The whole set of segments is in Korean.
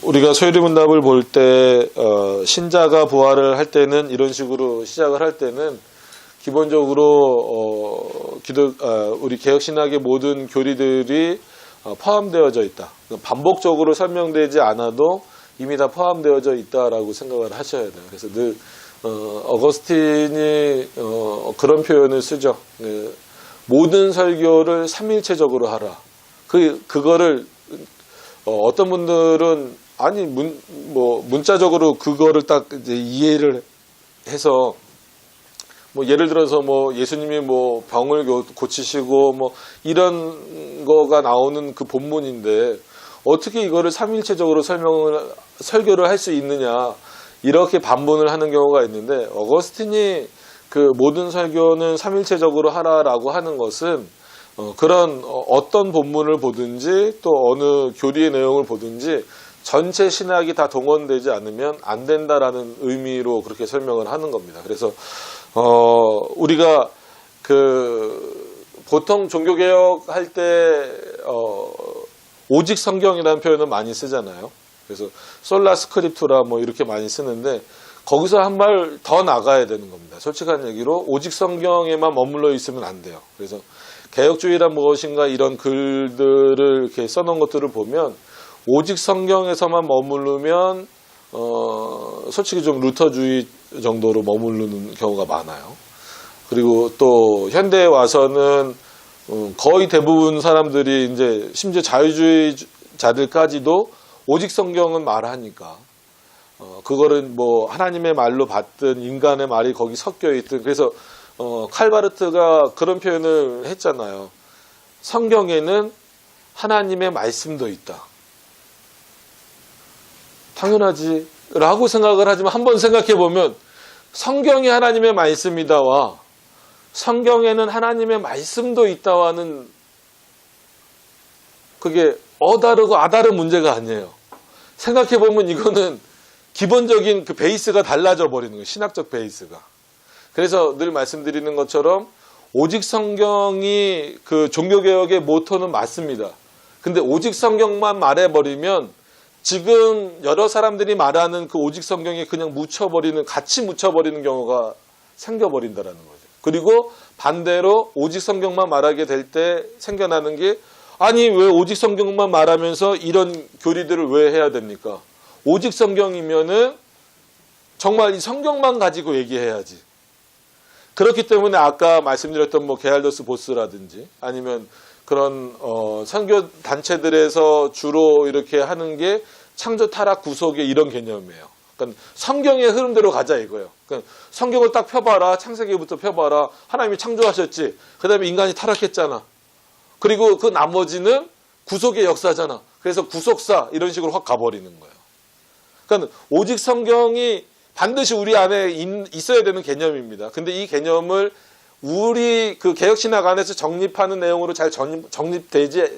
우리가 소요리문답을 볼 때 신자가 부활을 할 때는 이런 식으로 시작을 할 때는 기본적으로 우리 개혁신학의 모든 교리들이 포함되어져 있다. 반복적으로 설명되지 않아도 이미 다 포함되어져 있다라고 생각을 하셔야 돼요. 그래서 늘 어거스틴이 그런 표현을 쓰죠. 모든 설교를 삼일체적으로 하라. 그거를 어떤 분들은 아니 문자적으로 그거를 딱 이제 이해를 해서 뭐 예를 들어서 뭐 예수님이 뭐 병을 고치시고 뭐 이런 거가 나오는 그 본문인데 어떻게 이거를 삼일체적으로 설교를 할 수 있느냐 이렇게 반문을 하는 경우가 있는데 어거스틴이 그 모든 설교는 삼일체적으로 하라라고 하는 것은 그런 어떤 본문을 보든지 또 어느 교리의 내용을 보든지 전체 신학이 다 동원되지 않으면 안 된다라는 의미로 그렇게 설명을 하는 겁니다. 그래서 우리가 보통 종교개혁 할 때 오직 성경이라는 표현을 많이 쓰잖아요. 그래서 솔라 스크립투라 뭐 이렇게 많이 쓰는데 거기서 한 발 더 나가야 되는 겁니다. 솔직한 얘기로 오직 성경에만 머물러 있으면 안 돼요. 그래서 개혁주의란 무엇인가 이런 글들을 이렇게 써놓은 것들을 보면 오직 성경에서만 머무르면 솔직히 좀 루터주의 정도로 머무르는 경우가 많아요. 그리고 또 현대에 와서는 거의 대부분 사람들이 이제 심지어 자유주의자들까지도 오직 성경은 말하니까 그거를 뭐 하나님의 말로 받든 인간의 말이 거기 섞여 있든 그래서 칼바르트가 그런 표현을 했잖아요. 성경에는 하나님의 말씀도 있다. 당연하지 라고 생각을 하지만 한번 생각해 보면 성경이 하나님의 말씀이다와 성경에는 하나님의 말씀도 있다와는 그게 어다르고 아다른 문제가 아니에요. 생각해 보면 이거는 기본적인 그 베이스가 달라져 버리는 거예요. 신학적 베이스가. 그래서 늘 말씀드리는 것처럼 오직 성경이 그 종교개혁의 모토는 맞습니다. 근데 오직 성경만 말해버리면 지금 여러 사람들이 말하는 그 오직 성경에 그냥 같이 묻혀버리는 경우가 생겨버린다라는 거죠. 그리고 반대로 오직 성경만 말하게 될 때 생겨나는 게 아니 왜 오직 성경만 말하면서 이런 교리들을 왜 해야 됩니까? 오직 성경이면은 정말 이 성경만 가지고 얘기해야지. 그렇기 때문에 아까 말씀드렸던 뭐 게알더스 보스라든지 아니면 그런 선교 단체들에서 주로 이렇게 하는 게 창조 타락 구속의 이런 개념이에요. 그러니까 성경의 흐름대로 가자 이거예요. 그러니까 성경을 딱 펴봐라. 창세기부터 펴봐라. 하나님이 창조하셨지. 그 다음에 인간이 타락했잖아. 그리고 그 나머지는 구속의 역사잖아. 그래서 구속사 이런 식으로 확 가버리는 거예요. 그러니까 오직 성경이 반드시 우리 안에 있어야 되는 개념입니다. 근데 이 개념을 우리 그 개혁신학 안에서 정립하는 내용으로 잘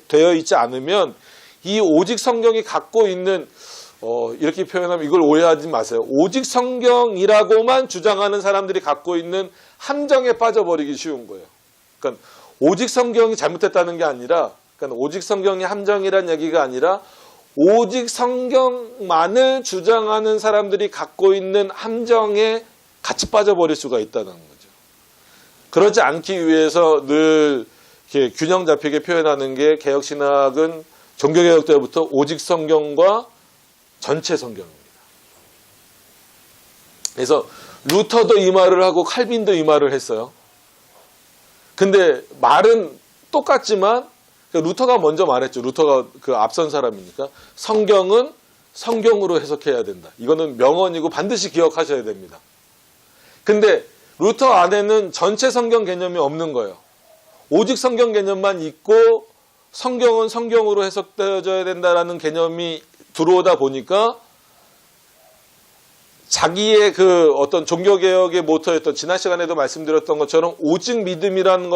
되어 있지 않으면 이 오직 성경이 갖고 있는 이렇게 표현하면 이걸 오해하지 마세요. 오직 성경이라고만 주장하는 사람들이 갖고 있는 함정에 빠져버리기 쉬운 거예요. 그러니까 오직 성경이 잘못됐다는 게 아니라 그러니까 오직 성경이 함정이란 얘기가 아니라 오직 성경만을 주장하는 사람들이 갖고 있는 함정에 같이 빠져버릴 수가 있다는 거죠. 그러지 않기 위해서 늘 이렇게 균형 잡히게 표현하는 게 개혁신학은 종교개혁 때부터 오직 성경과 전체 성경입니다. 그래서 루터도 이 말을 하고 칼빈도 이 말을 했어요. 근데 말은 똑같지만 루터가 먼저 말했죠. 루터가 그 앞선 사람이니까 성경은 성경으로 해석해야 된다. 이거는 명언이고 반드시 기억하셔야 됩니다. 근데 루터 안에는 전체 성경 개념이 없는 거예요. 오직 성경 개념만 있고 성경은 성경으로 해석되어져야 된다라는 개념이 들어오다 보니까 자기의 그 어떤 종교개혁의 모토였던 지난 시간에도 말씀드렸던 것처럼 오직 믿음이라는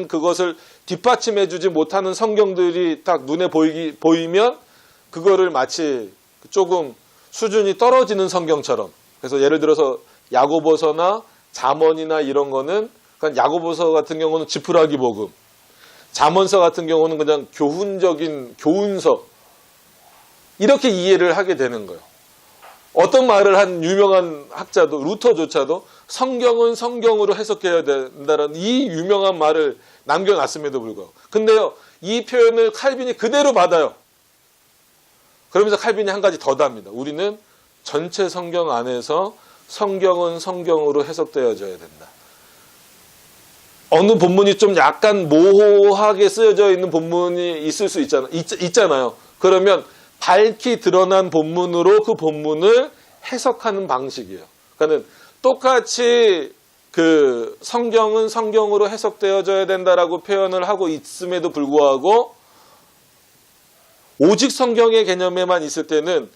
그것을 뒷받침해주지 못하는 성경들이 딱 눈에 보이면 그거를 마치 조금 수준이 떨어지는 성경처럼 그래서 예를 들어서 야고보서나 잠언이나 이런 거는 그러니까 야고보서 같은 경우는 지푸라기 복음 잠언서 같은 경우는 그냥 교훈적인 교훈서 이렇게 이해를 하게 되는 거예요. 어떤 말을 한 유명한 학자도 루터조차도 성경은 성경으로 해석해야 된다는 이 유명한 말을 남겨놨음에도 불구하고 근데요 이 표현을 칼빈이 그대로 받아요. 그러면서 칼빈이 한 가지 더 답니다. 우리는 전체 성경 안에서 성경은 성경으로 해석되어져야 된다. 어느 본문이 좀 약간 모호하게 쓰여져 있는 본문이 있을 수 있잖아요. 그러면 밝히 드러난 본문으로 그 본문을 해석하는 방식이에요. 그러니까 똑같이 그 성경은 성경으로 해석되어져야 된다라고 표현을 하고 있음에도 불구하고 오직 성경의 개념에만 있을 때는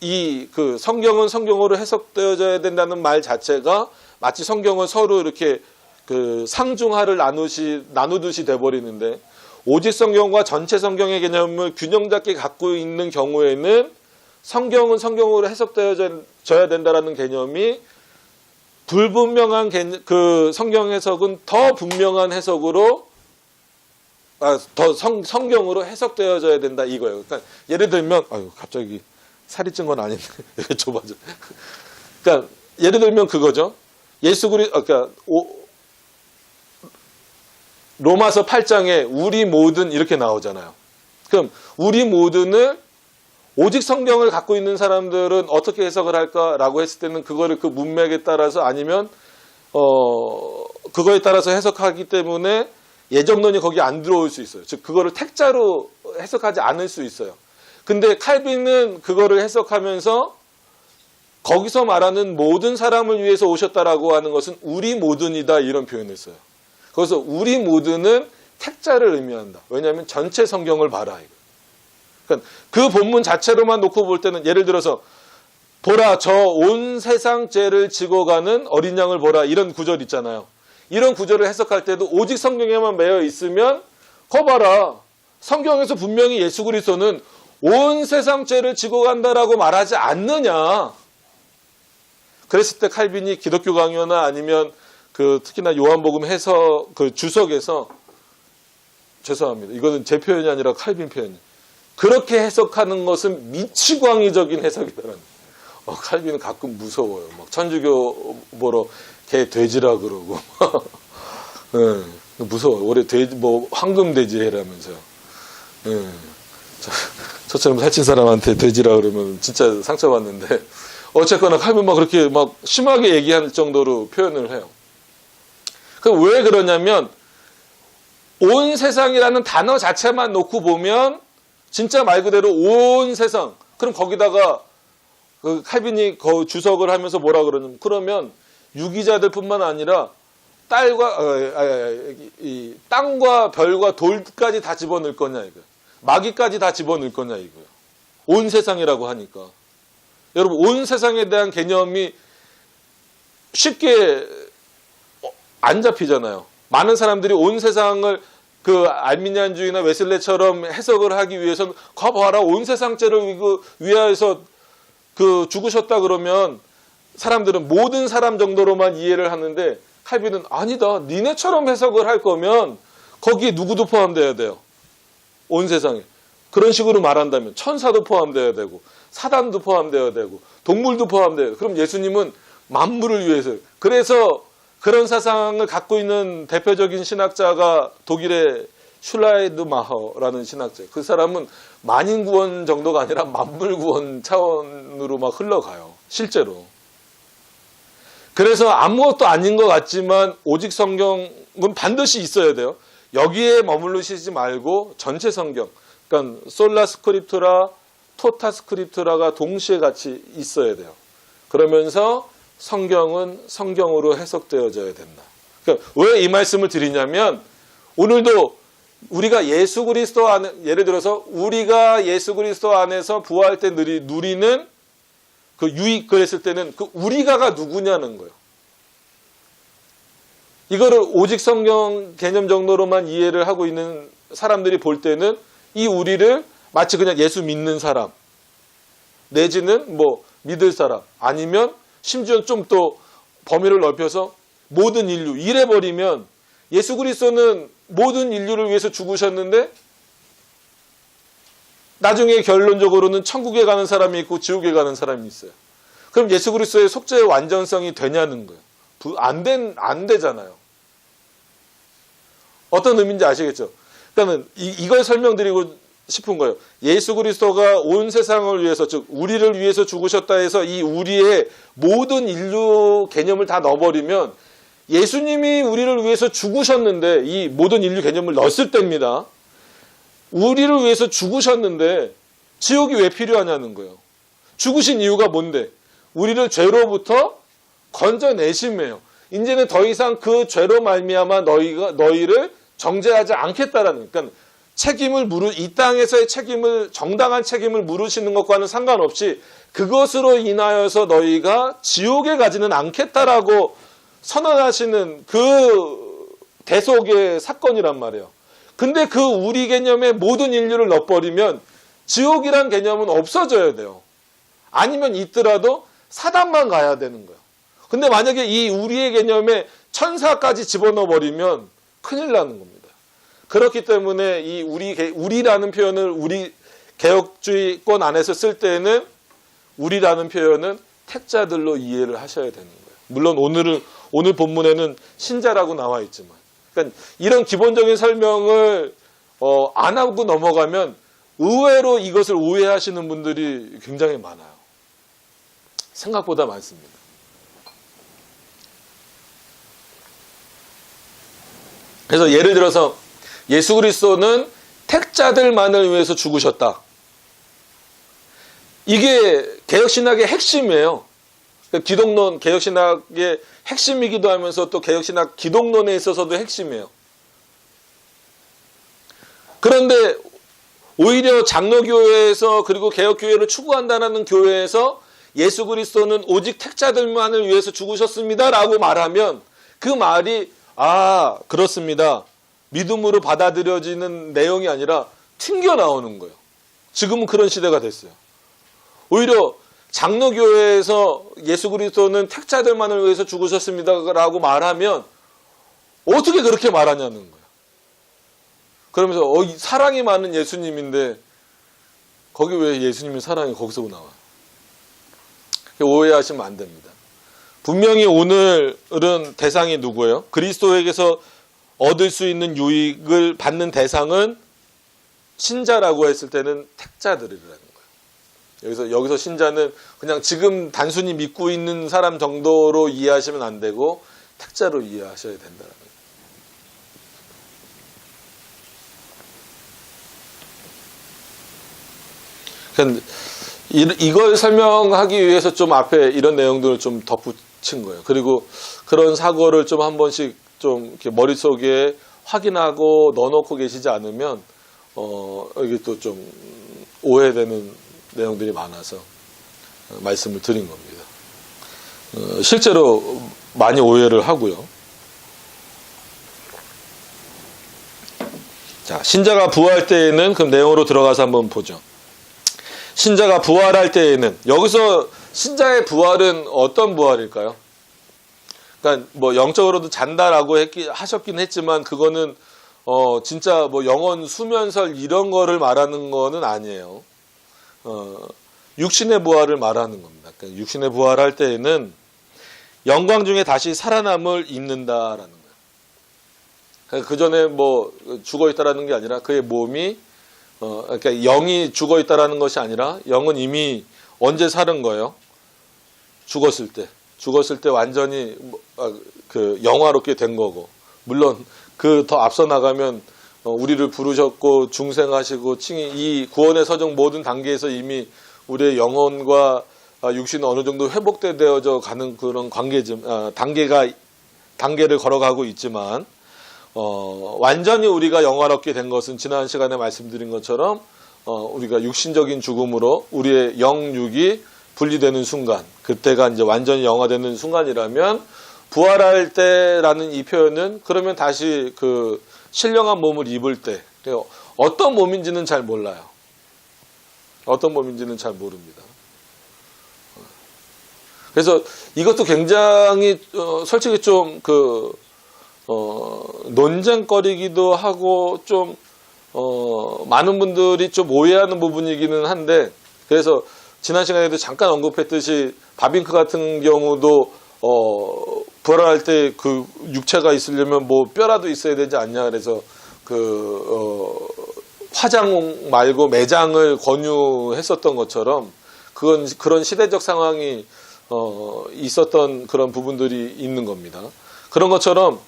이 그 성경은 성경으로 해석되어져야 된다는 말 자체가 마치 성경을 서로 이렇게 그 상중하를 나누듯이 돼버리는데 오직 성경과 전체 성경의 개념을 균형 잡게 갖고 있는 경우에는 성경은 성경으로 해석되어져야 된다라는 개념이 불분명한 그 성경 해석은 더 분명한 해석으로 더 성경으로 해석되어져야 된다 이거예요. 그러니까 예를 들면 갑자기 살이 찐 건 아닌데 이렇게 좁아져. 그러니까 예를 들면 그거죠. 그러니까 로마서 8장에 우리 모든 이렇게 나오잖아요. 그럼 우리 모든을 오직 성경을 갖고 있는 사람들은 어떻게 해석을 할까라고 했을 때는 그거를 그 문맥에 따라서 아니면 그거에 따라서 해석하기 때문에 예정론이 거기 안 들어올 수 있어요. 즉 그거를 택자로 해석하지 않을 수 있어요. 근데 칼빈은 그거를 해석하면서 거기서 말하는 모든 사람을 위해서 오셨다라고 하는 것은 우리 모든이다 이런 표현을 써요. 그래서 우리 모든은 택자를 의미한다. 왜냐하면 전체 성경을 봐라 이거. 그러니까 그 본문 자체로만 놓고 볼 때는 예를 들어서 보라 저 온 세상 죄를 지고 가는 어린 양을 보라 이런 구절 있잖아요. 이런 구절을 해석할 때도 오직 성경에만 매여 있으면 거 봐라. 성경에서 분명히 예수 그리스도는 온 세상 죄를 지고 간다라고 말하지 않느냐. 그랬을 때 칼빈이 기독교 강요나 아니면 특히나 요한복음 해석 주석에서 죄송합니다. 이거는 제 표현이 아니라 칼빈 표현이에요. 그렇게 해석하는 것은 미치광이적인 해석이다라는. 칼빈은 가끔 무서워요. 막 천주교 보러 개 돼지라 그러고. 네, 무서워요. 올해 돼지 황금 돼지 해라면서요. 네, 저처럼 살찐 사람한테 돼지라 그러면 진짜 상처받는데 어쨌거나 칼빈 막 그렇게 막 심하게 얘기할 정도로 표현을 해요. 왜 그러냐면 온 세상이라는 단어 자체만 놓고 보면 진짜 말 그대로 온 세상. 그럼 거기다가 칼빈이 주석을 하면서 뭐라 그러냐면 그러면 유기자들뿐만 아니라 땅과 별과 돌까지 다 집어넣을 거냐 이거. 마귀까지 다 집어넣을 거냐 이거요. 온 세상이라고 하니까. 여러분 온 세상에 대한 개념이 쉽게 안 잡히잖아요. 많은 사람들이 온 세상을 알미니안주의나 웨슬레처럼 해석을 하기 위해서는 봐라 온 세상죄를 위하여서 죽으셨다 그러면 사람들은 모든 사람 정도로만 이해를 하는데 칼빈은 아니다. 니네처럼 해석을 할 거면 거기에 누구도 포함되어야 돼요. 온 세상에. 그런 식으로 말한다면 천사도 포함되어야 되고 사단도 포함되어야 되고 동물도 포함되어야 되고 그럼 예수님은 만물을 위해서 그래서 그런 사상을 갖고 있는 대표적인 신학자가 독일의 슐라이드마허라는 신학자. 그 사람은 만인 구원 정도가 아니라 만물 구원 차원으로 막 흘러가요. 실제로. 그래서 아무것도 아닌 것 같지만 오직 성경은 반드시 있어야 돼요. 여기에 머무르시지 말고 전체 성경. 그러니까 솔라 스크립투라, 토타 스크립투라가 동시에 같이 있어야 돼요. 그러면서 성경은 성경으로 해석되어져야 된다. 그러니까 왜 이 말씀을 드리냐면 오늘도 우리가 예수 그리스도 안에 예를 들어서 우리가 예수 그리스도 안에서 부활할 때 누리는 그 유익 그랬을 때는 그 우리가가 누구냐는 거예요. 이거를 오직 성경 개념 정도로만 이해를 하고 있는 사람들이 볼 때는 이 우리를 마치 그냥 예수 믿는 사람 내지는 믿을 사람 아니면 심지어 좀 또 범위를 넓혀서 모든 인류 이래버리면 예수 그리스도는 모든 인류를 위해서 죽으셨는데 나중에 결론적으로는 천국에 가는 사람이 있고 지옥에 가는 사람이 있어요. 그럼 예수 그리스도의 속죄의 완전성이 되냐는 거예요. 안 되잖아요. 어떤 의미인지 아시겠죠? 그러니까 이걸 설명드리고 싶은 거예요. 예수 그리스도가 온 세상을 위해서, 즉 우리를 위해서 죽으셨다 해서 이 우리의 모든 인류 개념을 다 넣어버리면 예수님이 우리를 위해서 죽으셨는데, 이 모든 인류 개념을 넣었을 때입니다. 우리를 위해서 죽으셨는데 지옥이 왜 필요하냐는 거예요. 죽으신 이유가 뭔데? 우리를 죄로부터 건져내심이에요. 이제는 더 이상 그 죄로 말미암아 너희를 정죄하지 않겠다라는, 그러니까 이 땅에서의 정당한 책임을 물으시는 것과는 상관없이 그것으로 인하여서 너희가 지옥에 가지는 않겠다라고 선언하시는 그 대속의 사건이란 말이에요. 근데 그 우리 개념에 모든 인류를 넣어버리면 지옥이란 개념은 없어져야 돼요. 아니면 있더라도 사단만 가야 되는 거예요. 근데 만약에 이 우리의 개념에 천사까지 집어넣어버리면 큰일 나는 겁니다. 그렇기 때문에 이 우리라는 표현을 우리 개혁주의권 안에서 쓸 때는 우리라는 표현은 택자들로 이해를 하셔야 되는 거예요. 물론 오늘 본문에는 신자라고 나와 있지만, 그러니까 이런 기본적인 설명을 안 하고 넘어가면 의외로 이것을 오해하시는 분들이 굉장히 많아요. 생각보다 많습니다. 그래서 예를 들어서 예수 그리스도는 택자들만을 위해서 죽으셨다. 이게 개혁신학의 핵심이에요. 기독론, 개혁신학의 핵심이기도 하면서 또 개혁신학 기독론에 있어서도 핵심이에요. 그런데 오히려 장로교회에서, 그리고 개혁교회를 추구한다는 교회에서 예수 그리스도는 오직 택자들만을 위해서 죽으셨습니다라고 말하면 그 말이 그렇습니다, 믿음으로 받아들여지는 내용이 아니라 튕겨 나오는 거예요. 지금은 그런 시대가 됐어요. 오히려 장로교회에서 예수 그리스도는 택자들만을 위해서 죽으셨습니다라고 말하면 어떻게 그렇게 말하냐는 거예요. 그러면서 사랑이 많은 예수님인데 거기 왜 예수님의 사랑이 거기서 나와요? 오해하시면 안 됩니다. 분명히 오늘은 대상이 누구예요? 그리스도에게서 얻을 수 있는 유익을 받는 대상은 신자라고 했을 때는 택자들이라는 거예요. 여기서 신자는 그냥 지금 단순히 믿고 있는 사람 정도로 이해하시면 안 되고 택자로 이해하셔야 된다는 거예요. 그러니까 이걸 설명하기 위해서 좀 앞에 이런 내용들을 좀 덧붙인 거예요. 그리고 그런 사고를 좀 한 번씩 좀 이렇게 머릿속에 확인하고 넣어놓고 계시지 않으면 이게 또 좀 오해되는 내용들이 많아서 말씀을 드린 겁니다. 실제로 많이 오해를 하고요. 자, 신자가 부활할 때에는 그 내용으로 들어가서 한번 보죠. 신자가 부활할 때에는, 여기서 신자의 부활은 어떤 부활일까요? 그러니까 뭐 영적으로도 잔다라고 하셨긴 했지만 그거는 진짜 뭐 영원 수면설 이런 거를 말하는 거는 아니에요. 육신의 부활을 말하는 겁니다. 그러니까 육신의 부활할 때에는 영광 중에 다시 살아남을 입는다라는 거예요. 그러니까 그 전에 뭐 죽어 있다라는 게 아니라 그의 몸이 그러니까 영이 죽어 있다라는 것이 아니라 영은 이미 언제 살은 거예요? 죽었을 때 완전히 그 영화롭게 된 거고, 물론 그 더 앞서 나가면 우리를 부르셨고 중생하시고 칭히 이 구원의 서정 모든 단계에서 이미 우리의 영혼과 육신은 어느 정도 회복되어져 가는 그런 단계를 걸어가고 있지만, 완전히 우리가 영화롭게 된 것은 지난 시간에 말씀드린 것처럼 우리가 육신적인 죽음으로 우리의 영육이 분리되는 순간, 그때가 이제 완전히 영화되는 순간이라면, 부활할 때라는 이 표현은 그러면 다시 그 신령한 몸을 입을 때, 어떤 몸인지는 잘 몰라요. 어떤 몸인지는 잘 모릅니다. 그래서 이것도 굉장히 솔직히 좀 논쟁거리기도 하고 좀 많은 분들이 좀 오해하는 부분이기는 한데, 그래서 지난 시간에도 잠깐 언급했듯이 바빙크 같은 경우도 부활할 때 그 육체가 있으려면 뭐 뼈라도 있어야 되지 않냐, 그래서 화장 말고 매장을 권유했었던 것처럼 그런 시대적 상황이 있었던 그런 부분들이 있는 겁니다. 그런 것처럼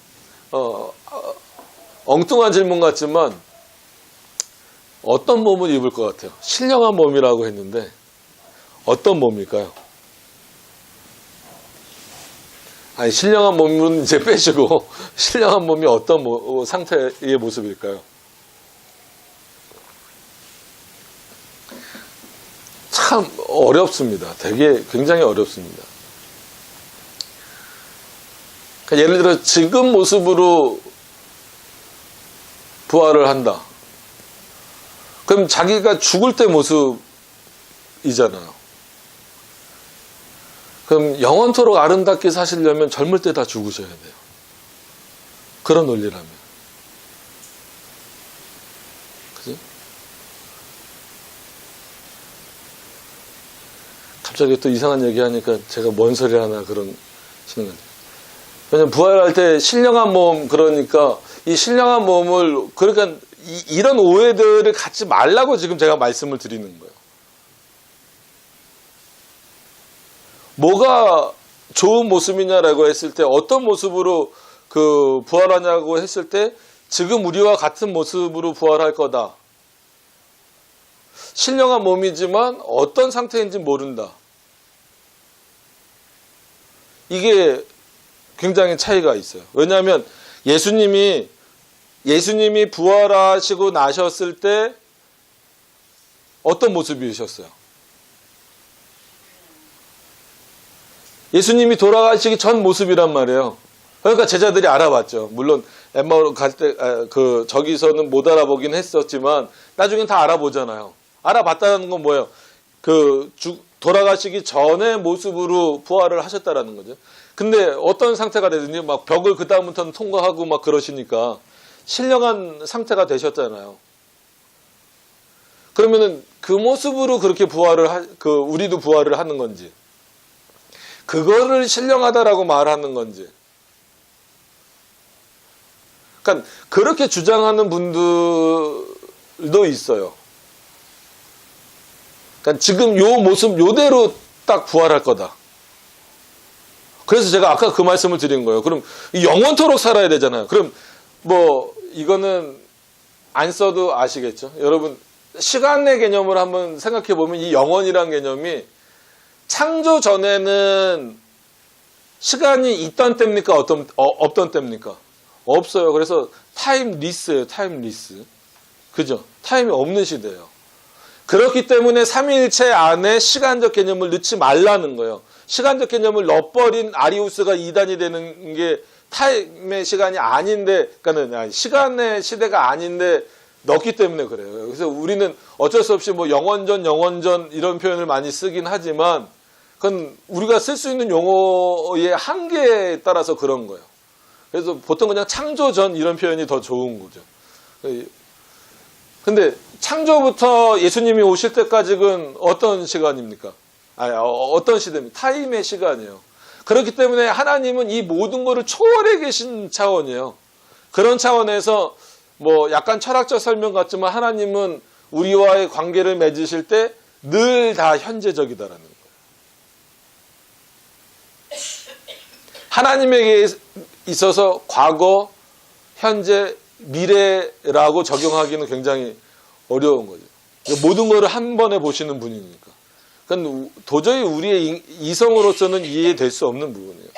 엉뚱한 질문 같지만 어떤 몸을 입을 것 같아요? 신령한 몸이라고 했는데 어떤 몸일까요? 아니, 신령한 몸은 이제 빼시고 신령한 몸이 어떤 상태의 모습일까요? 참 어렵습니다. 되게 굉장히 어렵습니다. 그러니까 예를 들어 지금 모습으로 부활을 한다. 그럼 자기가 죽을 때 모습이잖아요. 그럼 영원토록 아름답게 사시려면 젊을 때 다 죽으셔야 돼요. 그런 논리라면. 그지? 갑자기 또 이상한 얘기 하니까 제가 뭔 소리 하나 그런 시는 거죠. 왜냐면 부활할 때 신령한 몸, 그러니까 이 신령한 몸을, 그러니까 이런 오해들을 갖지 말라고 지금 제가 말씀을 드리는 거예요. 뭐가 좋은 모습이냐라고 했을 때, 어떤 모습으로 부활하냐고 했을 때, 지금 우리와 같은 모습으로 부활할 거다. 신령한 몸이지만 어떤 상태인지 모른다. 이게 굉장히 차이가 있어요. 왜냐하면 예수님이 부활하시고 나셨을 때 어떤 모습이셨어요? 예수님이 돌아가시기 전 모습이란 말이에요. 그러니까 제자들이 알아봤죠. 물론 엠마오 갈 때 저기서는 못 알아보긴 했었지만 나중엔 다 알아보잖아요. 알아봤다는 건 뭐예요? 돌아가시기 전의 모습으로 부활을 하셨다라는 거죠. 근데 어떤 상태가 되든지 막 벽을 그 다음부터는 통과하고 막 그러시니까 신령한 상태가 되셨잖아요. 그러면은 그 모습으로 그렇게 우리도 부활을 하는 건지, 그거를 신령하다라고 말하는 건지. 그러니까 그렇게 주장하는 분들도 있어요. 그러니까 지금 요 모습 요대로 딱 부활할 거다. 그래서 제가 아까 그 말씀을 드린 거예요. 그럼 영원토록 살아야 되잖아요. 그럼 이거는 안 써도 아시겠죠? 여러분, 시간의 개념을 한번 생각해 보면 이 영원이란 개념이 창조 전에는 시간이 있던 때입니까? 없던 때입니까? 없어요. 그래서 타임리스예요. 타임리스. 그죠? 타임이 없는 시대예요. 그렇기 때문에 삼위일체 안에 시간적 개념을 넣지 말라는 거예요. 시간적 개념을 넣어버린 아리우스가 이단이 되는 게 타임의 시간이 아닌데, 그러니까 시간의 시대가 아닌데 넣기 때문에 그래요. 그래서 우리는 어쩔 수 없이 영원전 이런 표현을 많이 쓰긴 하지만 그건 우리가 쓸 수 있는 용어의 한계에 따라서 그런 거예요. 그래서 보통 그냥 창조전 이런 표현이 더 좋은 거죠. 근데 창조부터 예수님이 오실 때까지는 어떤 시간입니까? 어떤 시대입니까? 타임의 시간이에요. 그렇기 때문에 하나님은 이 모든 것을 초월해 계신 차원이에요. 그런 차원에서 약간 철학적 설명 같지만 하나님은 우리와의 관계를 맺으실 때 늘 다 현재적이다라는 거예요. 하나님에게 있어서 과거, 현재, 미래라고 적용하기는 굉장히 어려운 거죠. 모든 것을 한 번에 보시는 분이니까. 그러니까 도저히 우리의 이성으로서는 이해될 수 없는 부분이에요.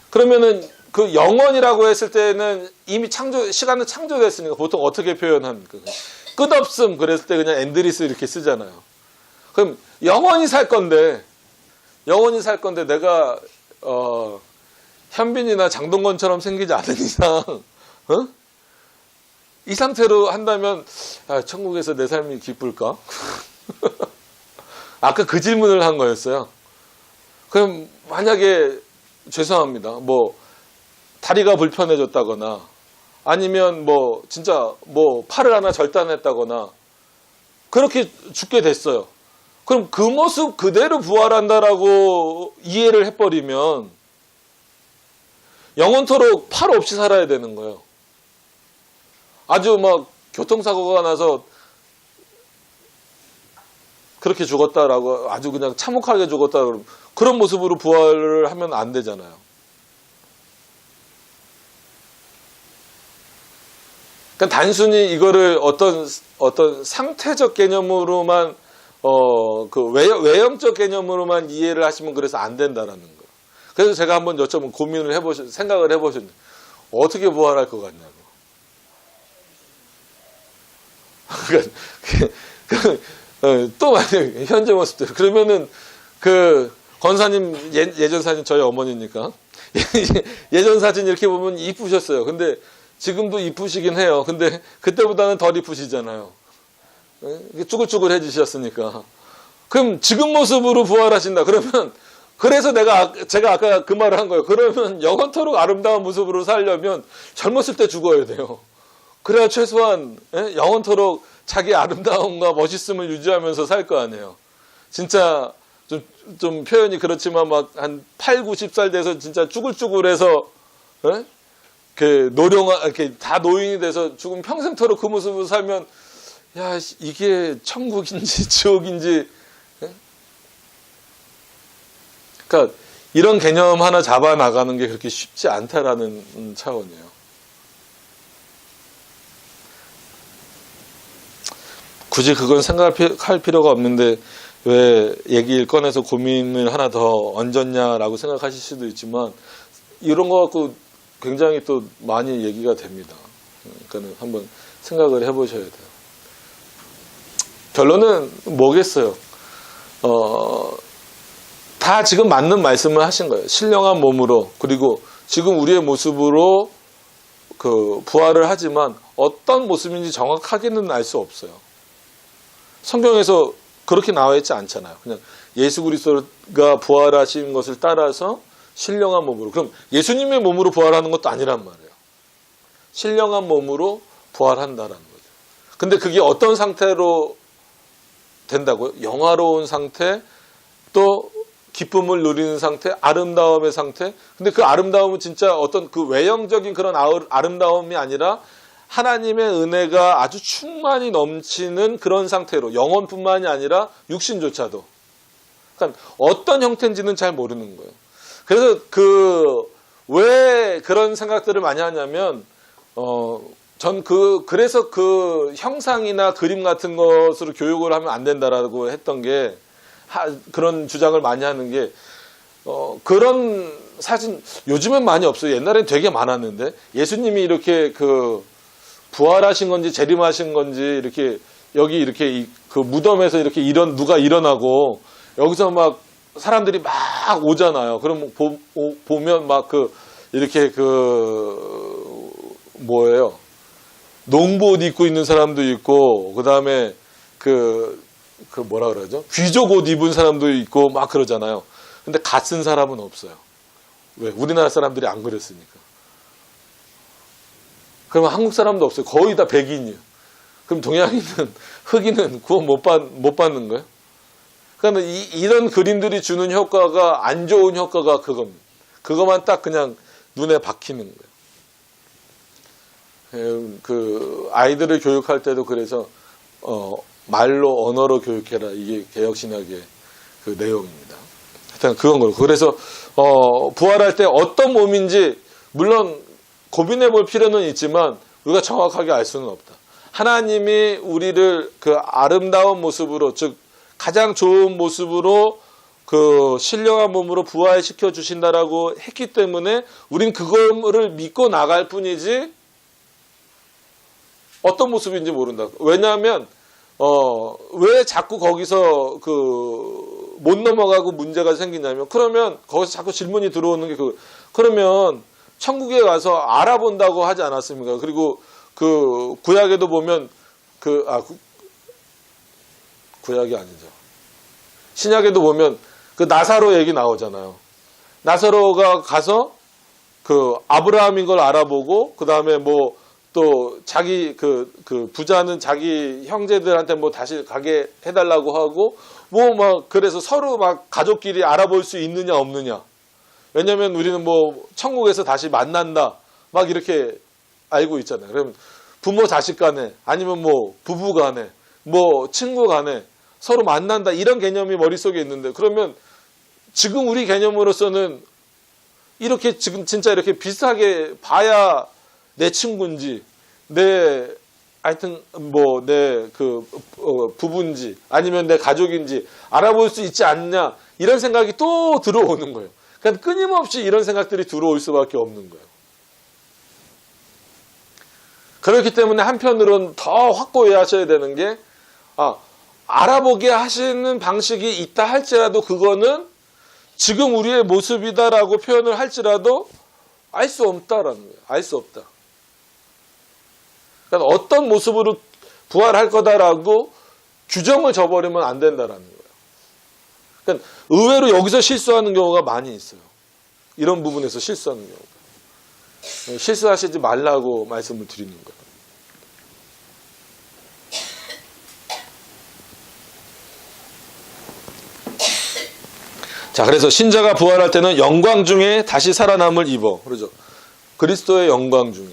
그러면은 그 영원이라고 했을 때는 이미 시간은 창조됐으니까 보통 어떻게 표현합니까? 끝없음 그랬을 때 그냥 엔드리스 이렇게 쓰잖아요. 그럼 영원히 살 건데 내가 현빈이나 장동건처럼 생기지 않은 이상, 이 상태로 한다면 천국에서 내 삶이 기쁠까? 아까 그 질문을 한 거였어요. 그럼 만약에 죄송합니다. 다리가 불편해졌다거나 아니면 뭐 진짜 뭐 팔을 하나 절단했다거나 그렇게 죽게 됐어요. 그럼 그 모습 그대로 부활한다라고 이해를 해버리면 영원토록 팔 없이 살아야 되는 거예요. 아주 막 교통사고가 나서 그렇게 죽었다라고 아주 그냥 참혹하게 죽었다 그런 모습으로 부활을 하면 안 되잖아요. 그러니까 단순히 이거를 어떤 상태적 개념으로만 그 외형적 개념으로만 이해를 하시면 그래서 안 된다라는 거예요. 그래서 제가 한번 여쭤보면 고민을 생각을 해보셨는데 어떻게 부활할 것 같냐고. 또 만약에 현재 모습대로 그러면은 그 권사님 예전 사진 저희 어머니니까 예전 사진 이렇게 보면 이쁘셨어요. 근데 지금도 이쁘시긴 해요. 근데 그때보다는 덜 이쁘시잖아요. 쭈글쭈글해지셨으니까. 그럼 지금 모습으로 부활하신다. 그러면 그래서 제가 아까 그 말을 한 거예요. 그러면 영원토록 아름다운 모습으로 살려면 젊었을 때 죽어야 돼요. 그래야 최소한 영원토록 자기 아름다움과 멋있음을 유지하면서 살 거 아니에요. 진짜 좀 표현이 그렇지만 막 한 8, 90살 돼서 진짜 쭈글쭈글해서 그 이렇게 다 노인이 돼서 죽으면 평생토록 그 모습으로 살면 야 이게 천국인지 지옥인지. 그러니까 이런 개념 하나 잡아 나가는 게 그렇게 쉽지 않다라는 차원이에요. 굳이 그건 생각할 필요가 없는데 왜 얘기를 꺼내서 고민을 하나 더 얹었냐라고 생각하실 수도 있지만 이런 거 갖고 굉장히 또 많이 얘기가 됩니다. 그러니까 한번 생각을 해보셔야 돼요. 결론은 뭐겠어요? 다 지금 맞는 말씀을 하신 거예요. 신령한 몸으로 그리고 지금 우리의 모습으로 그 부활을 하지만 어떤 모습인지 정확하게는 알 수 없어요. 성경에서 그렇게 나와 있지 않잖아요. 그냥 예수 그리스도가 부활하신 것을 따라서 신령한 몸으로. 그럼 예수님의 몸으로 부활하는 것도 아니란 말이에요. 신령한 몸으로 부활한다라는 거죠. 근데 그게 어떤 상태로 된다고요? 영화로운 상태, 또 기쁨을 누리는 상태, 아름다움의 상태. 근데 그 아름다움은 진짜 어떤 그 외형적인 그런 아름다움이 아니라 하나님의 은혜가 아주 충만히 넘치는 그런 상태로 영혼뿐만이 아니라 육신조차도. 그러니까 어떤 형태인지는 잘 모르는 거예요. 그래서 왜 그런 생각들을 많이 하냐면 그래서 그 형상이나 그림 같은 것으로 교육을 하면 안 된다라고 했던 게 그런 주장을 많이 하는 게 그런 사진 요즘엔 많이 없어요. 옛날엔 되게 많았는데 예수님이 이렇게 부활하신 건지 재림하신 건지 이렇게 여기 이렇게 그 무덤에서 이렇게 누가 일어나고 여기서 막 사람들이 막 오잖아요. 그럼 보면 막 이렇게 뭐예요? 농부옷 입고 있는 사람도 있고 그다음에 뭐라 그러죠? 귀족 옷 입은 사람도 있고 막 그러잖아요. 근데 갓 쓴 사람은 없어요. 왜? 우리나라 사람들이 안 그랬으니까. 그러면 한국 사람도 없어요. 거의 다 백인이에요. 그럼 동양인은 흑인은 구원 못 받는 거예요? 그러니까 이런 그림들이 주는 효과가 안 좋은 효과가 그겁니다. 그것만 딱 그냥 눈에 박히는 거예요. 그 아이들을 교육할 때도 그래서 말로 언어로 교육해라. 이게 개혁신학의 그 내용입니다. 하여튼 그건 그렇고. 그래서 부활할 때 어떤 몸인지 물론 고민해 볼 필요는 있지만 우리가 정확하게 알 수는 없다. 하나님이 우리를 그 아름다운 모습으로 즉 가장 좋은 모습으로 그 신령한 몸으로 부활시켜 주신다라고 했기 때문에 우린 그거를 믿고 나갈 뿐이지 어떤 모습인지 모른다. 왜냐하면 왜 자꾸 거기서 못 넘어가고 문제가 생기냐면 그러면 거기서 자꾸 질문이 들어오는 게 그러면 천국에 가서 알아본다고 하지 않았습니까? 그리고 그 구약에도 보면 구약이 아니죠. 신약에도 보면 그 나사로 얘기 나오잖아요. 나사로가 가서 그 아브라함인 걸 알아보고 그 다음에 뭐 또 자기 그 부자는 자기 형제들한테 뭐 다시 가게 해달라고 하고 뭐 막 그래서 서로 막 가족끼리 알아볼 수 있느냐 없느냐. 왜냐면 우리는 뭐 천국에서 다시 만난다 막 이렇게 알고 있잖아요. 그럼 부모 자식 간에 아니면 뭐 부부 간에 뭐 친구 간에 서로 만난다 이런 개념이 머릿속에 있는데 그러면 지금 우리 개념으로서는 이렇게 지금 진짜 이렇게 비슷하게 봐야 내 친구인지 내 하여튼 뭐 내 그 부부인지 아니면 내 가족인지 알아볼 수 있지 않냐 이런 생각이 또 들어오는 거예요. 그러니까 끊임없이 이런 생각들이 들어올 수밖에 없는 거예요. 그렇기 때문에 한편으로는 더 확고히 하셔야 되는 게 알아보게 하시는 방식이 있다 할지라도 그거는 지금 우리의 모습이다라고 표현을 할지라도 알 수 없다라는 거예요. 알 수 없다. 그러니까 어떤 모습으로 부활할 거다라고 규정을 져버리면 안 된다라는 거예요. 그러니까 의외로 여기서 실수하는 경우가 많이 있어요. 이런 부분에서 실수하는 경우가. 실수하시지 말라고 말씀을 드리는 거예요. 자, 그래서 신자가 부활할 때는 영광 중에 다시 살아남을 입어. 그러죠. 그리스도의 영광 중에.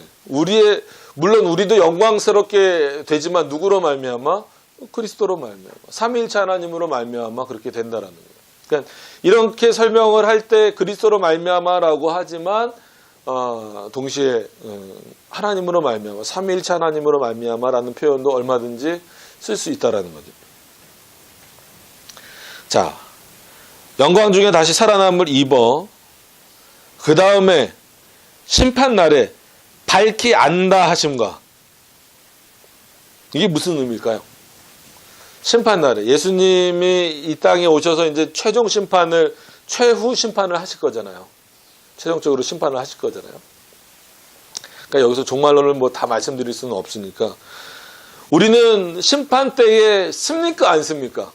물론 우리도 영광스럽게 되지만 누구로 말미암아? 그리스도로 말미암아. 삼위일체 하나님으로 말미암아 그렇게 된다라는 거예요. 그러니까 이렇게 설명을 할 때 그리스도로 말미암아라고 하지만 동시에 하나님으로 말미암아, 삼위일체 하나님으로 말미암아라는 표현도 얼마든지 쓸 수 있다라는 거죠. 자, 영광 중에 다시 살아남을 입어. 그 다음에 심판 날에 밝히 안다 하심과. 이게 무슨 의미일까요? 심판 날에 예수님이 이 땅에 오셔서 이제 최후 심판을 하실 거잖아요. 최종적으로 심판을 하실 거잖아요. 그러니까 여기서 종말론을 뭐 다 말씀드릴 수는 없으니까 우리는 심판 때에 씁니까 안 씁니까?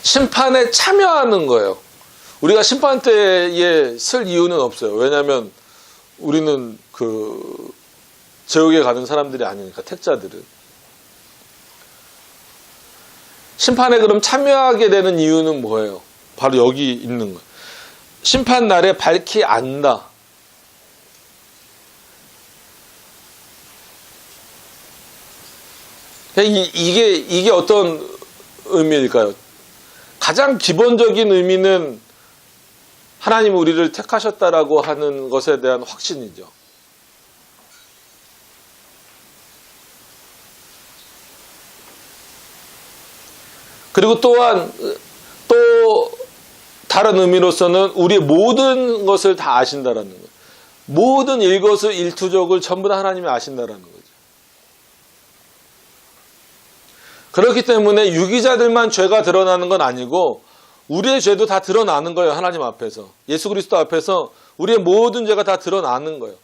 심판에 참여하는 거예요. 우리가 심판 때에 쓸 이유는 없어요. 왜냐하면 우리는 지옥에 가는 사람들이 아니니까, 택자들은. 심판에 그럼 참여하게 되는 이유는 뭐예요? 바로 여기 있는 거예요. 심판 날에 밝히 안다. 이게 어떤 의미일까요? 가장 기본적인 의미는 하나님 우리를 택하셨다라고 하는 것에 대한 확신이죠. 그리고 또한 또 다른 의미로서는 우리의 모든 것을 다 아신다라는 거예요. 모든 일거수일투족을 전부 다 하나님이 아신다라는 거죠. 그렇기 때문에 유기자들만 죄가 드러나는 건 아니고 우리의 죄도 다 드러나는 거예요. 하나님 앞에서. 예수 그리스도 앞에서 우리의 모든 죄가 다 드러나는 거예요.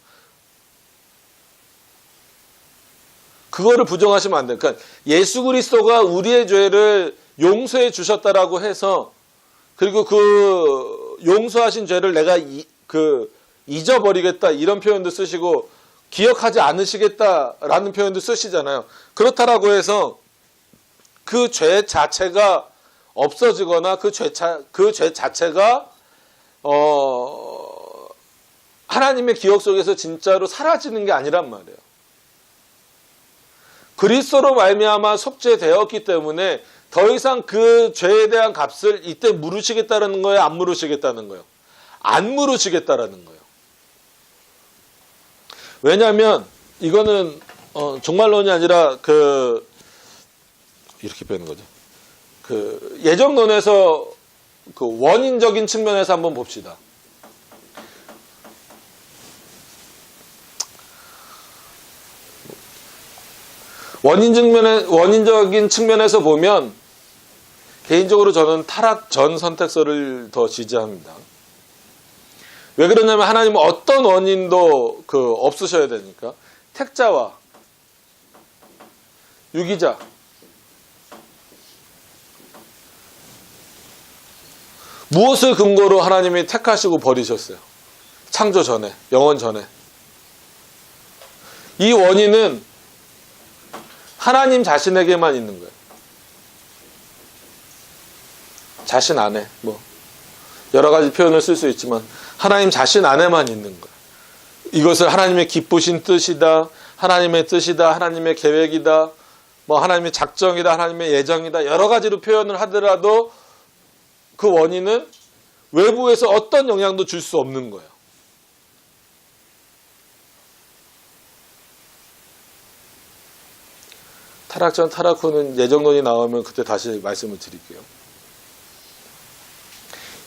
그거를 부정하시면 안 돼요. 그러니까 예수 그리스도가 우리의 죄를 용서해 주셨다라고 해서 그리고 그 용서하신 죄를 내가 잊어버리겠다 이런 표현도 쓰시고 기억하지 않으시겠다라는 표현도 쓰시잖아요. 그렇다라고 해서 그 죄 자체가 없어지거나 그 죄 자체가 하나님의 기억 속에서 진짜로 사라지는 게 아니란 말이에요. 그리스도로 말미암아 속죄되었기 때문에 더 이상 그 죄에 대한 값을 이때 물으시겠다는 거예요? 안 물으시겠다는 거예요? 안 물으시겠다라는 거예요. 왜냐하면 이거는 종말론이 아니라 이렇게 빼는 거죠. 예정론에서 원인적인 측면에서 한번 봅시다. 원인적인 측면에서 보면 개인적으로 저는 타락 전 선택설을 더 지지합니다. 왜 그러냐면 하나님은 어떤 원인도 없으셔야 되니까. 택자와 유기자 무엇을 근거로 하나님이 택하시고 버리셨어요? 창조 전에, 영원 전에. 이 원인은 하나님 자신에게만 있는 거예요. 자신 안에, 여러 가지 표현을 쓸 수 있지만 하나님 자신 안에만 있는 거예요. 이것을 하나님의 기쁘신 뜻이다, 하나님의 뜻이다, 하나님의 계획이다, 하나님의 작정이다, 하나님의 예정이다, 여러 가지로 표현을 하더라도 그 원인은 외부에서 어떤 영향도 줄 수 없는 거예요. 타락 전, 타락 후는 예정론이 나오면 그때 다시 말씀을 드릴게요.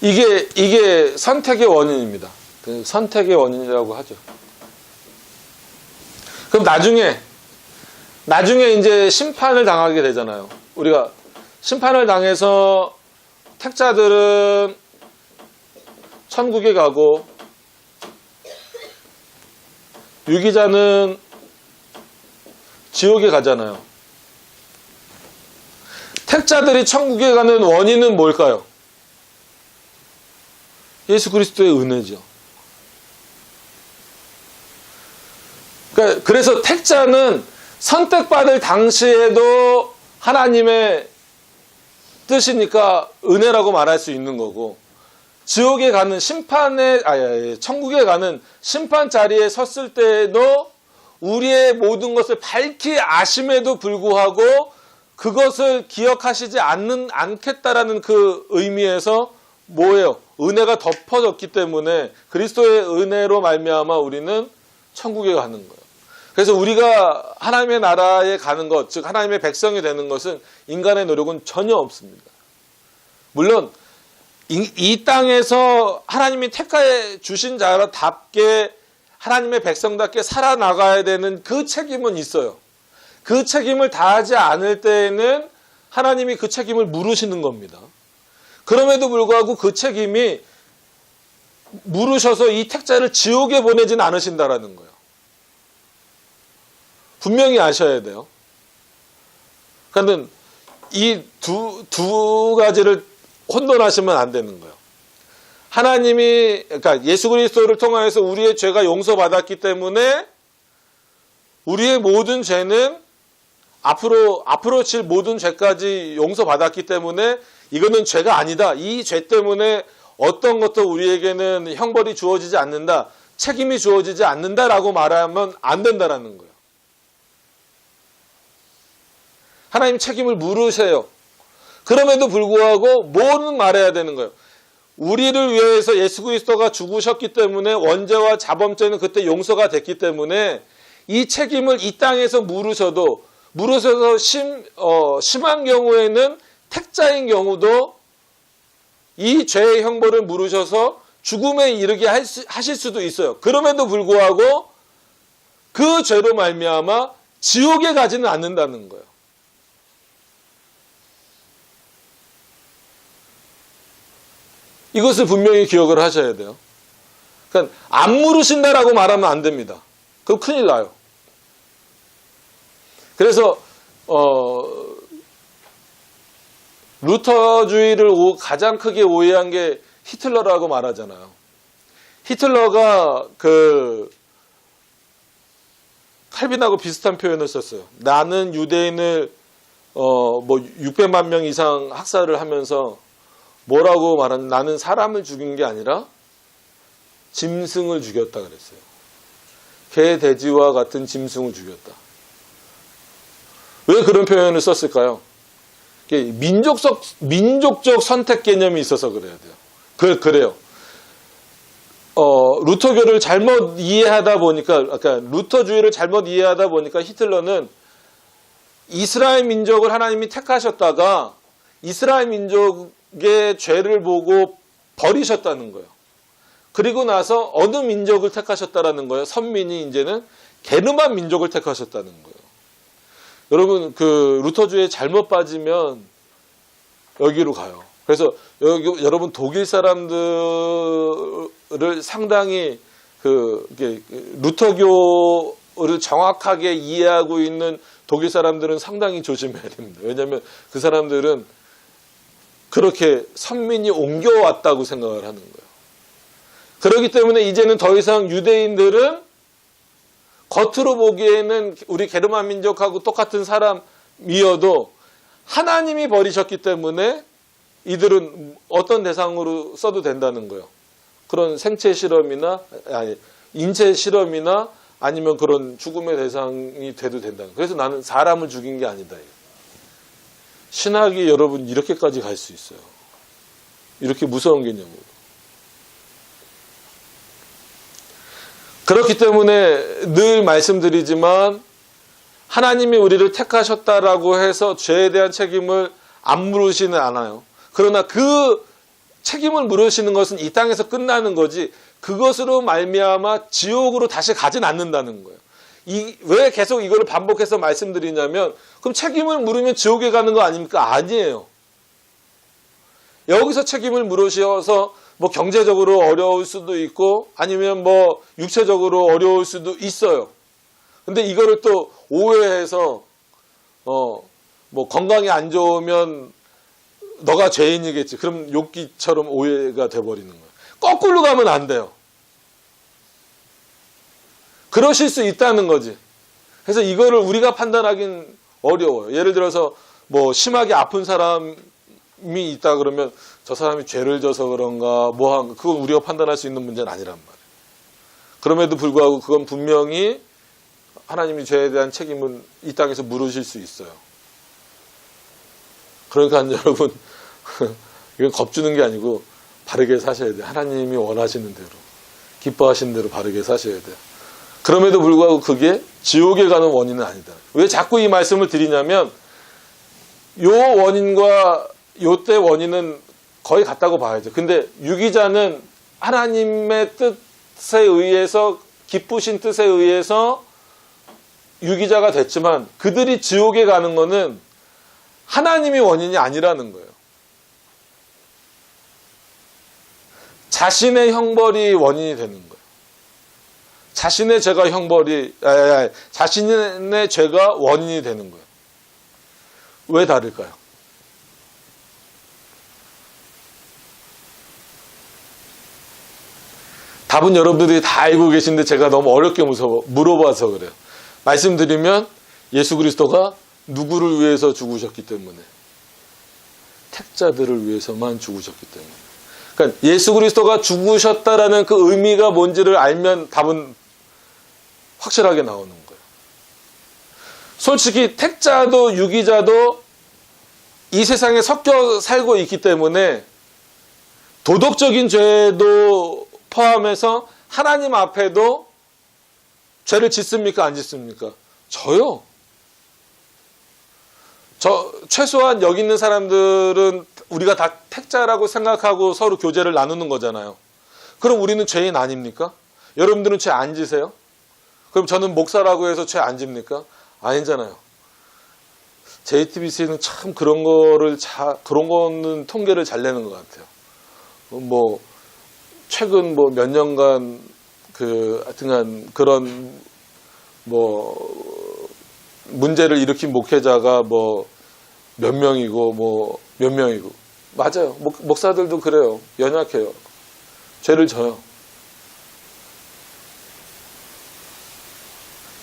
이게 선택의 원인입니다. 선택의 원인이라고 하죠. 그럼 나중에 이제 심판을 당하게 되잖아요. 우리가 심판을 당해서 택자들은 천국에 가고 유기자는 지옥에 가잖아요. 택자들이 천국에 가는 원인은 뭘까요? 예수 그리스도의 은혜죠. 그래서 택자는 선택받을 당시에도 하나님의 뜻이니까 은혜라고 말할 수 있는 거고, 지옥에 가는 천국에 가는 심판 자리에 섰을 때에도 우리의 모든 것을 밝히 아심에도 불구하고 그것을 기억하시지 않겠다라는 그 의미에서 뭐예요? 은혜가 덮어졌기 때문에 그리스도의 은혜로 말미암아 우리는 천국에 가는 거예요. 그래서 우리가 하나님의 나라에 가는 것, 즉 하나님의 백성이 되는 것은 인간의 노력은 전혀 없습니다. 물론 이 땅에서 하나님이 택하여 주신 자답게 하나님의 백성답게 살아나가야 되는 그 책임은 있어요. 그 책임을 다하지 않을 때에는 하나님이 그 책임을 물으시는 겁니다. 그럼에도 불구하고 그 책임이 물으셔서 이 택자를 지옥에 보내지는 않으신다라는 거예요. 분명히 아셔야 돼요. 그러니까 이 두 가지를 혼돈하시면 안 되는 거예요. 하나님이, 그러니까 예수 그리스도를 통하여서 우리의 죄가 용서받았기 때문에 우리의 모든 죄는 앞으로 질 모든 죄까지 용서받았기 때문에 이거는 죄가 아니다. 이 죄 때문에 어떤 것도 우리에게는 형벌이 주어지지 않는다. 책임이 주어지지 않는다라고 말하면 안 된다라는 거예요. 하나님 책임을 물으세요. 그럼에도 불구하고 뭐는 말해야 되는 거예요. 우리를 위해서 예수 그리스도가 죽으셨기 때문에 원죄와 자범죄는 그때 용서가 됐기 때문에 이 책임을 이 땅에서 물으셔서 심한 경우에는 택자인 경우도 이 죄의 형벌을 물으셔서 죽음에 이르게 하실 수도 있어요. 그럼에도 불구하고 그 죄로 말미암아 지옥에 가지는 않는다는 거예요. 이것을 분명히 기억을 하셔야 돼요. 그러니까 안 물으신다라고 말하면 안 됩니다. 그럼 큰일 나요. 그래서 루터주의를 가장 크게 오해한 게 히틀러라고 말하잖아요. 히틀러가 칼빈하고 비슷한 표현을 썼어요. 나는 유대인을 600만 명 이상 학살을 하면서 뭐라고 말하는, 나는 사람을 죽인 게 아니라 짐승을 죽였다 그랬어요. 개, 돼지와 같은 짐승을 죽였다. 왜 그런 표현을 썼을까요? 민족적 선택 개념이 있어서 그래야 돼요. 그래요. 루터교를 잘못 이해하다 보니까, 루터주의를 잘못 이해하다 보니까 히틀러는 이스라엘 민족을 하나님이 택하셨다가 이스라엘 민족의 죄를 보고 버리셨다는 거예요. 그리고 나서 어느 민족을 택하셨다라는 거예요. 선민이 이제는 게르만 민족을 택하셨다는 거예요. 여러분, 루터주의에 잘못 빠지면 여기로 가요. 그래서 여러분 독일 사람들을 상당히 루터교를 정확하게 이해하고 있는 독일 사람들은 상당히 조심해야 됩니다. 왜냐하면 그 사람들은 그렇게 선민이 옮겨왔다고 생각을 하는 거예요. 그렇기 때문에 이제는 더 이상 유대인들은 겉으로 보기에는 우리 게르만 민족하고 똑같은 사람이어도 하나님이 버리셨기 때문에 이들은 어떤 대상으로 써도 된다는 거예요. 그런 생체 실험이나 인체 실험이나 아니면 그런 죽음의 대상이 돼도 된다는 거예요. 그래서 나는 사람을 죽인 게 아니다. 신학이 여러분 이렇게까지 갈 수 있어요. 이렇게 무서운 개념으로. 그렇기 때문에 늘 말씀드리지만 하나님이 우리를 택하셨다라고 해서 죄에 대한 책임을 안 물으시는 않아요. 그러나 그 책임을 물으시는 것은 이 땅에서 끝나는 거지 그것으로 말미암아 지옥으로 다시 가진 않는다는 거예요. 왜 계속 이걸 반복해서 말씀드리냐면 그럼 책임을 물으면 지옥에 가는 거 아닙니까? 아니에요. 여기서 책임을 물으셔서 뭐 경제적으로 어려울 수도 있고 아니면 뭐 육체적으로 어려울 수도 있어요. 근데 이거를 또 오해해서 뭐 건강이 안 좋으면 너가 죄인이겠지. 그럼 욥기처럼 오해가 돼버리는 거예요. 거꾸로 가면 안 돼요. 그러실 수 있다는 거지. 그래서 이거를 우리가 판단하긴 어려워요. 예를 들어서 뭐 심하게 아픈 사람이 있다 그러면 저 사람이 죄를 져서 그런가 그건 우리가 판단할 수 있는 문제는 아니란 말이에요. 그럼에도 불구하고 그건 분명히 하나님이 죄에 대한 책임은 이 땅에서 물으실 수 있어요. 그러니까 여러분 이건 겁주는 게 아니고 바르게 사셔야 돼요. 하나님이 원하시는 대로 기뻐하시는 대로 바르게 사셔야 돼요. 그럼에도 불구하고 그게 지옥에 가는 원인은 아니다. 왜 자꾸 이 말씀을 드리냐면 요 원인과 요때 원인은 거의 같다고 봐야죠. 근데 유기자는 하나님의 뜻에 의해서 기쁘신 뜻에 의해서 유기자가 됐지만 그들이 지옥에 가는 거는 하나님이 원인이 아니라는 거예요. 자신의 형벌이 원인이 되는 거예요. 자신의 죄가 자신의 죄가 원인이 되는 거예요. 왜 다를까요? 답은 여러분들이 다 알고 계신데 제가 너무 어렵게 물어봐서 그래요. 말씀드리면 예수 그리스도가 누구를 위해서 죽으셨기 때문에 택자들을 위해서만 죽으셨기 때문에 그러니까 예수 그리스도가 죽으셨다라는 그 의미가 뭔지를 알면 답은 확실하게 나오는 거예요. 솔직히 택자도 유기자도 이 세상에 섞여 살고 있기 때문에 도덕적인 죄도 포함해서 하나님 앞에도 죄를 짓습니까? 안 짓습니까? 저요. 최소한 여기 있는 사람들은 우리가 다 택자라고 생각하고 서로 교제를 나누는 거잖아요. 그럼 우리는 죄인 아닙니까? 여러분들은 죄 안 지세요? 그럼 저는 목사라고 해서 죄 안 집니까? 아니잖아요. JTBC는 참 그런 거는 통계를 잘 내는 것 같아요. 뭐 최근 뭐 몇 년간 하여튼간 그런 뭐 문제를 일으킨 목회자가 뭐 몇 명이고 뭐 몇 명이고 맞아요. 목사들도 그래요. 연약해요. 죄를 져요.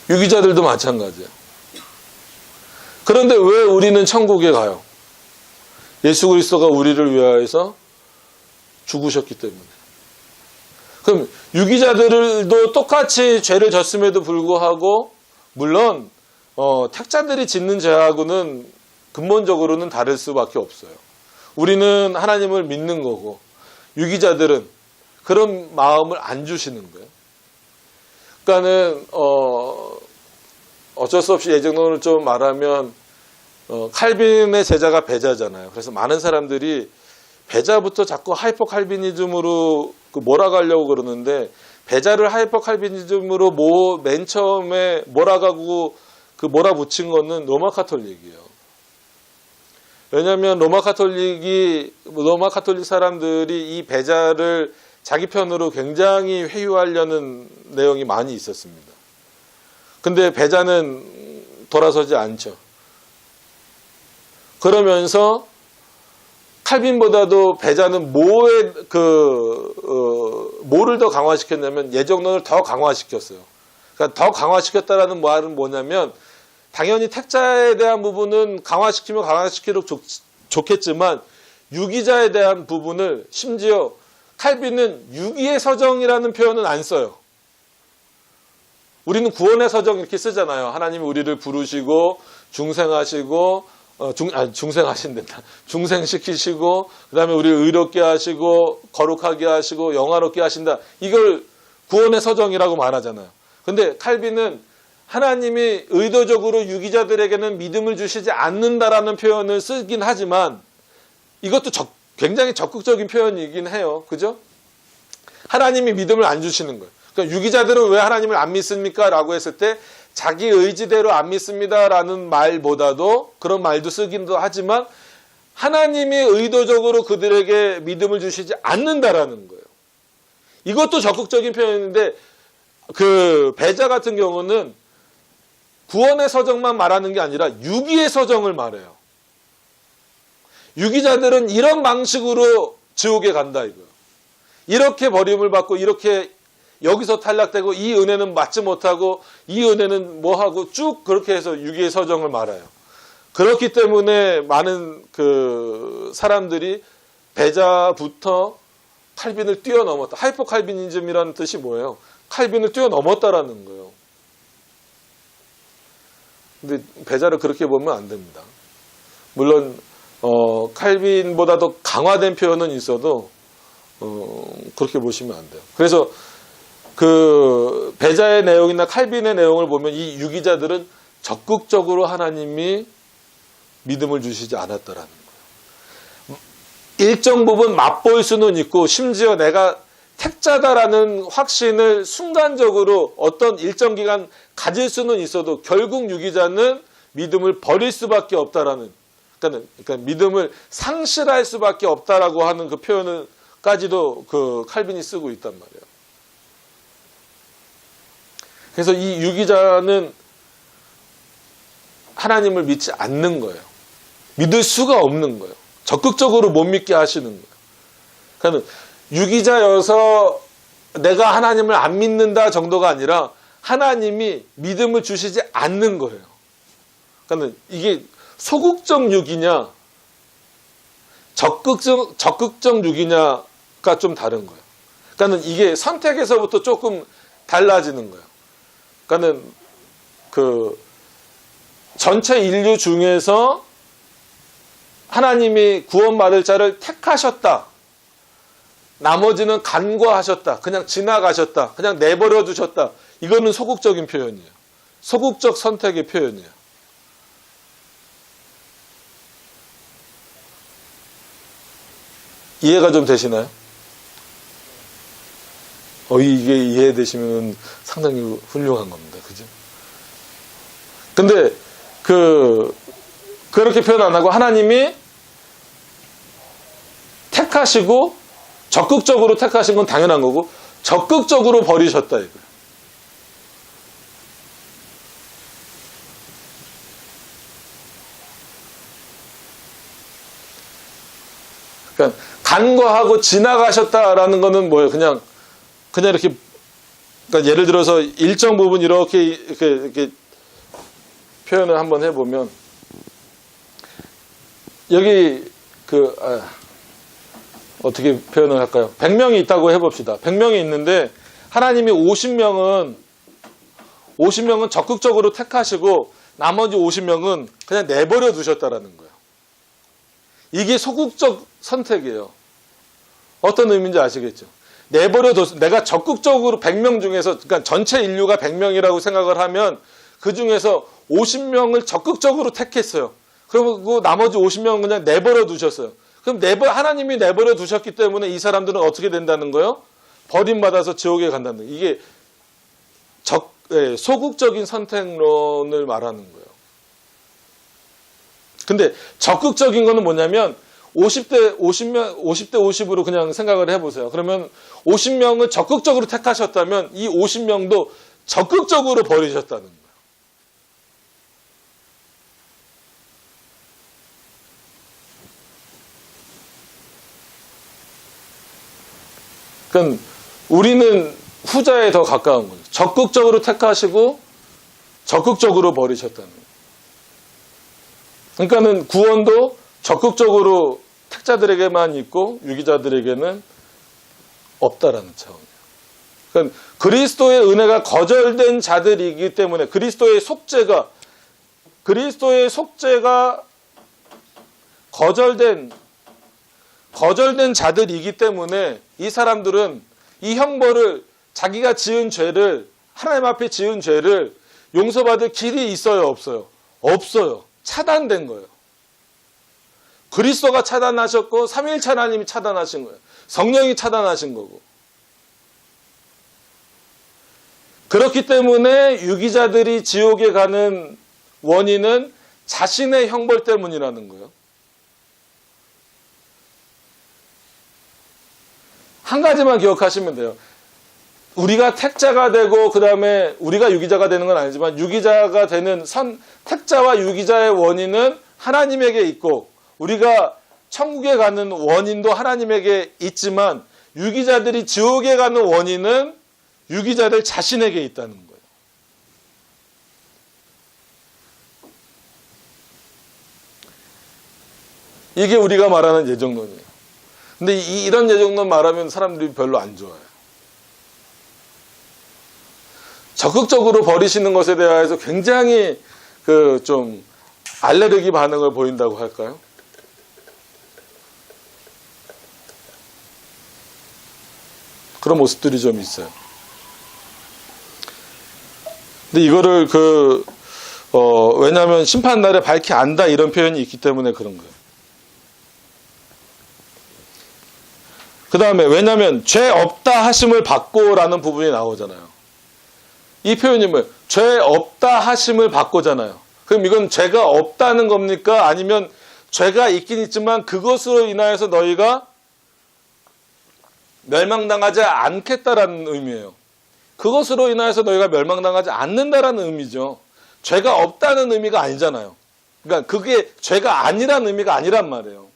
유기자들도 마찬가지예요. 그런데 왜 우리는 천국에 가요? 예수 그리스도가 우리를 위하여서 죽으셨기 때문에. 그럼 유기자들도 똑같이 죄를 졌음에도 불구하고 물론 택자들이 짓는 죄하고는 근본적으로는 다를 수밖에 없어요. 우리는 하나님을 믿는 거고 유기자들은 그런 마음을 안 주시는 거예요. 그러니까는 어쩔 수 없이 예정론을 좀 말하면 칼빈의 제자가 배자잖아요. 그래서 많은 사람들이 배자부터 자꾸 하이퍼 칼비니즘으로 몰아가려고 그러는데 배자를 하이퍼 칼비니즘으로 맨 처음에 몰아가고 몰아붙인 거는 로마 카톨릭이에요. 왜냐하면 로마 카톨릭 사람들이 이 배자를 자기 편으로 굉장히 회유하려는 내용이 많이 있었습니다. 근데 배자는 돌아서지 않죠. 그러면서 칼빈보다도 배자는 뭐를 더 강화시켰냐면 예정론을 더 강화시켰어요. 그러니까 더 강화시켰다라는 말은 뭐냐면 당연히 택자에 대한 부분은 강화시키면 강화시키도록 좋겠지만 유기자에 대한 부분을 심지어 칼빈은 유기의 서정이라는 표현은 안 써요. 우리는 구원의 서정 이렇게 쓰잖아요. 하나님이 우리를 부르시고 중생하시고 중생하신다. 중생시키시고 그다음에 우리를 의롭게 하시고 거룩하게 하시고 영화롭게 하신다. 이걸 구원의 서정이라고 말하잖아요. 근데 칼빈은 하나님이 의도적으로 유기자들에게는 믿음을 주시지 않는다라는 표현을 쓰긴 하지만 이것도 굉장히 적극적인 표현이긴 해요. 그죠? 하나님이 믿음을 안 주시는 거예요. 그러니까 유기자들은 왜 하나님을 안 믿습니까? 라고 했을 때 자기 의지대로 안 믿습니다라는 말보다도 그런 말도 쓰기도 하지만 하나님이 의도적으로 그들에게 믿음을 주시지 않는다라는 거예요. 이것도 적극적인 표현인데 그 배자 같은 경우는 구원의 서정만 말하는 게 아니라 유기의 서정을 말해요. 유기자들은 이런 방식으로 지옥에 간다 이거예요. 이렇게 버림을 받고 이렇게 여기서 탈락되고 이 은혜는 맞지 못하고 이 은혜는 뭐하고 쭉 그렇게 해서 유기의 서정을 말해요. 그렇기 때문에 많은 그 사람들이 배자부터 칼빈을 뛰어넘었다. 하이퍼 칼비니즘이라는 뜻이 뭐예요? 칼빈을 뛰어넘었다라는 거예요. 근데 배자를 그렇게 보면 안 됩니다. 물론 칼빈보다 더 강화된 표현은 있어도 그렇게 보시면 안 돼요. 그래서 그 배자의 내용이나 칼빈의 내용을 보면 이 유기자들은 적극적으로 하나님이 믿음을 주시지 않았다라는 거예요. 일정 부분 맛볼 수는 있고 심지어 내가 택자다라는 확신을 순간적으로 어떤 일정 기간 가질 수는 있어도 결국 유기자는 믿음을 버릴 수밖에 없다라는 그러니까 믿음을 상실할 수밖에 없다라고 하는 그 표현을까지도 그 칼빈이 쓰고 있단 말이에요. 그래서 이 유기자는 하나님을 믿지 않는 거예요. 믿을 수가 없는 거예요. 적극적으로 못 믿게 하시는 거예요. 그러니까 유기자여서 내가 하나님을 안 믿는다 정도가 아니라 하나님이 믿음을 주시지 않는 거예요. 그러니까 이게 소극적 유기냐 적극적 유기냐가 좀 다른 거예요. 그러니까 이게 선택에서부터 조금 달라지는 거예요. 그러니까 그 전체 인류 중에서 하나님이 구원받을 자를 택하셨다. 나머지는 간과하셨다. 그냥 지나가셨다. 그냥 내버려 두셨다. 이거는 소극적인 표현이에요. 소극적 선택의 표현이에요. 이해가 좀 되시나요? 이게 이해되시면 상당히 훌륭한 겁니다. 그죠? 근데 그렇게 표현 안 하고 하나님이 택하시고 적극적으로 택하신 건 당연한 거고 적극적으로 버리셨다 이거예요. 그러니까 간과하고 지나가셨다라는 거는 뭐예요? 그냥 이렇게 그러니까 예를 들어서 일정 부분 이렇게 표현을 한번 해보면 여기 어떻게 표현을 할까요? 100명이 있다고 해봅시다. 100명이 있는데 하나님이 50명은 적극적으로 택하시고 나머지 50명은 그냥 내버려 두셨다라는 거예요. 이게 소극적 선택이에요. 어떤 의미인지 아시겠죠? 내가 적극적으로 100명 중에서 그러니까 전체 인류가 100명이라고 생각을 하면 그 중에서 50명을 적극적으로 택했어요. 그리고 나머지 50명은 그냥 내버려 두셨어요. 그럼 하나님이 내버려 두셨기 때문에 이 사람들은 어떻게 된다는 거예요? 버림받아서 지옥에 간다는 거예요. 이게 소극적인 선택론을 말하는 거예요. 근데 적극적인 거는 뭐냐면 50대 50으로 그냥 생각을 해보세요. 그러면 50명을 적극적으로 택하셨다면 이 50명도 적극적으로 버리셨다는 거예요. 그러니까 우리는 후자에 더 가까운 거죠. 적극적으로 택하시고 적극적으로 버리셨다는 거예요. 그러니까는 구원도 적극적으로 택자들에게만 있고 유기자들에게는 없다라는 차원이에요. 그러니까 그리스도의 은혜가 거절된 자들이기 때문에 그리스도의 속죄가 거절된 자들이기 때문에 이 사람들은 이 형벌을 자기가 지은 죄를 하나님 앞에 지은 죄를 용서받을 길이 있어요, 없어요? 없어요. 차단된 거예요. 그리스도가 차단하셨고 삼위일체 하나님이 차단하신 거예요. 성령이 차단하신 거고. 그렇기 때문에 유기자들이 지옥에 가는 원인은 자신의 형벌 때문이라는 거예요. 한 가지만 기억하시면 돼요. 우리가 택자가 되고 그 다음에 우리가 유기자가 되는 건 아니지만 유기자가 되는 택자와 유기자의 원인은 하나님에게 있고 우리가 천국에 가는 원인도 하나님에게 있지만 유기자들이 지옥에 가는 원인은 유기자들 자신에게 있다는 거예요. 이게 우리가 말하는 예정론이에요. 근데 이런 예정론 말하면 사람들이 별로 안 좋아해요. 적극적으로 버리시는 것에 대해서 굉장히 좀 알레르기 반응을 보인다고 할까요? 그런 모습들이 좀 있어요. 근데 이거를 왜냐하면 심판날에 밝히 안다 이런 표현이 있기 때문에 그런 거예요. 그 다음에 왜냐하면 죄 없다 하심을 받고라는 부분이 나오잖아요. 이 표현이 뭐예요? 죄 없다 하심을 받고잖아요. 그럼 이건 죄가 없다는 겁니까? 아니면 죄가 있긴 있지만 그것으로 인하여서 너희가 멸망당하지 않겠다라는 의미예요. 그것으로 인하여서 너희가 멸망당하지 않는다라는 의미죠. 죄가 없다는 의미가 아니잖아요. 그러니까 그게 죄가 아니라는 의미가 아니란 말이에요.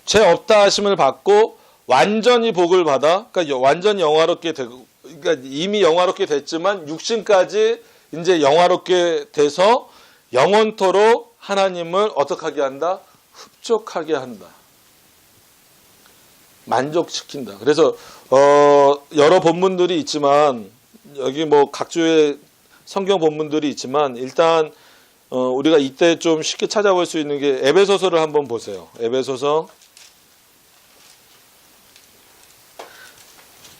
죄 없다 하심을 받고 완전히 복을 받아, 그러니까 완전히 영화롭게 되고, 그러니까 이미 영화롭게 됐지만 육신까지 이제 영화롭게 돼서 영원토록 하나님을 어떻게 하게 한다? 흡족하게 한다. 만족시킨다. 그래서 여러 본문들이 있지만 여기 뭐 각주의 성경 본문들이 있지만 일단 우리가 이때 좀 쉽게 찾아볼 수 있는 게 에베소서를 한번 보세요. 에베소서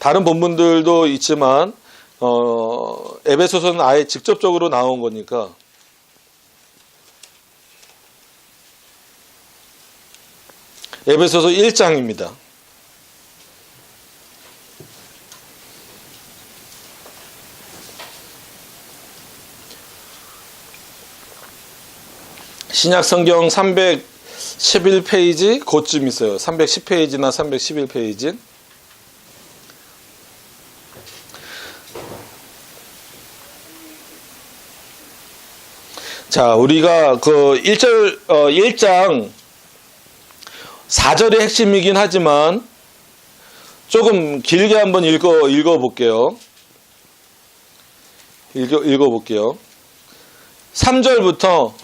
다른 본문들도 있지만 에베소서는 아예 직접적으로 나온 거니까 에베소서 1장입니다. 신약성경 311페이지 그쯤 있어요. 310페이지나 311페이지. 자, 우리가 1장 4절의 핵심이긴 하지만 조금 길게 한번 읽어볼게요. 읽어볼게요. 3절부터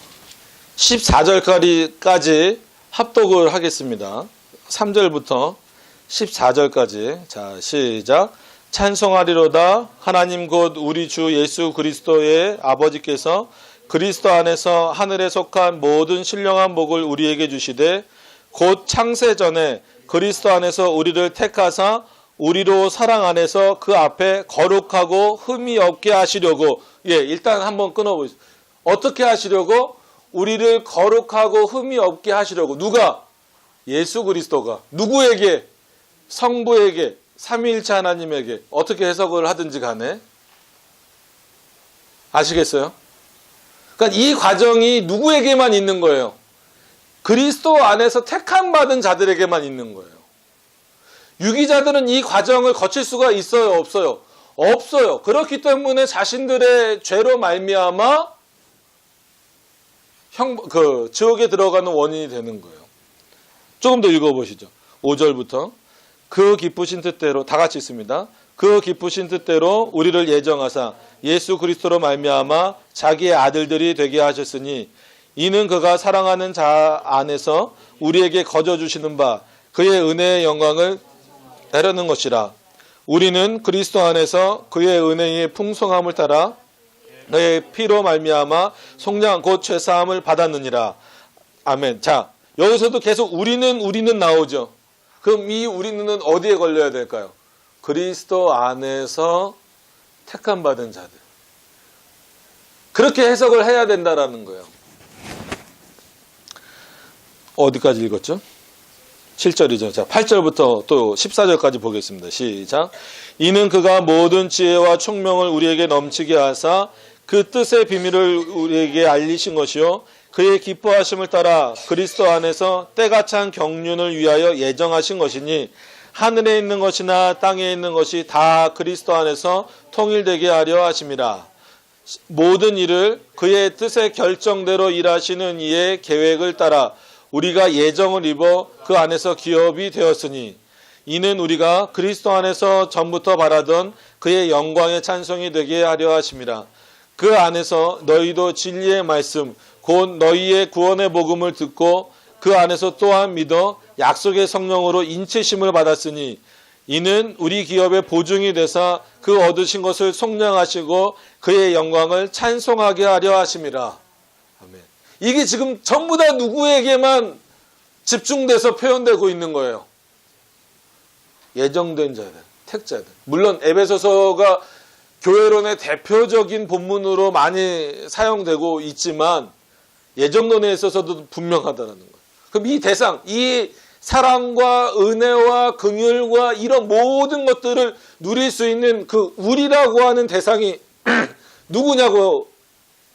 14절까지 합독을 하겠습니다. 3절부터 14절까지. 자, 시작. 찬송하리로다. 하나님 곧 우리 주 예수 그리스도의 아버지께서 그리스도 안에서 하늘에 속한 모든 신령한 복을 우리에게 주시되 곧 창세 전에 그리스도 안에서 우리를 택하사 우리로 사랑 안에서 그 앞에 거룩하고 흠이 없게 하시려고. 일단 한번 끊어보시죠. 어떻게 하시려고? 우리를 거룩하고 흠이 없게 하시려고. 누가? 예수 그리스도가. 누구에게? 성부에게, 삼위일체 하나님에게. 어떻게 해석을 하든지 간에. 아시겠어요? 그러니까 이 과정이 누구에게만 있는 거예요? 그리스도 안에서 택함 받은 자들에게만 있는 거예요. 유기자들은 이 과정을 거칠 수가 있어요, 없어요? 없어요. 그렇기 때문에 자신들의 죄로 말미암아 지옥에 들어가는 원인이 되는 거예요. 조금 더 읽어보시죠. 5절부터. 그 기쁘신 뜻대로 다 같이 있습니다. 그 기쁘신 뜻대로 우리를 예정하사 예수 그리스도로 말미암아 자기의 아들들이 되게 하셨으니 이는 그가 사랑하는 자 안에서 우리에게 거저 주시는 바 그의 은혜의 영광을 따르는 것이라. 우리는 그리스도 안에서 그의 은혜의 풍성함을 따라 너의 피로 말미암아 속량 곧 죄사함을 받았느니라. 아멘. 자, 여기서도 계속 우리는 나오죠. 그럼 이 우리는 어디에 걸려야 될까요? 그리스도 안에서 택함 받은 자들. 그렇게 해석을 해야 된다라는 거예요. 어디까지 읽었죠? 7절이죠. 자, 8절부터 또 14절까지 보겠습니다. 시작. 이는 그가 모든 지혜와 총명을 우리에게 넘치게 하사 그 뜻의 비밀을 우리에게 알리신 것이요 그의 기뻐하심을 따라 그리스도 안에서 때가 찬 경륜을 위하여 예정하신 것이니 하늘에 있는 것이나 땅에 있는 것이 다 그리스도 안에서 통일되게 하려 하심이라. 모든 일을 그의 뜻의 결정대로 일하시는 이의 계획을 따라 우리가 예정을 입어 그 안에서 기업이 되었으니 이는 우리가 그리스도 안에서 전부터 바라던 그의 영광의 찬송이 되게 하려 하심이라. 그 안에서 너희도 진리의 말씀 곧 너희의 구원의 복음을 듣고 그 안에서 또한 믿어 약속의 성령으로 인치심을 받았으니 이는 우리 기업의 보증이 되사 그 얻으신 것을 속량하시고 그의 영광을 찬송하게 하려 하심이라. 아멘. 이게 지금 전부 다 누구에게만 집중돼서 표현되고 있는 거예요. 예정된 자들, 택자들. 물론 에베소서가 교회론의 대표적인 본문으로 많이 사용되고 있지만 예정론에 있어서도 분명하다는 거예요. 그럼 이 대상, 이 사랑과 은혜와 긍휼과 이런 모든 것들을 누릴 수 있는 그 우리라고 하는 대상이 누구냐고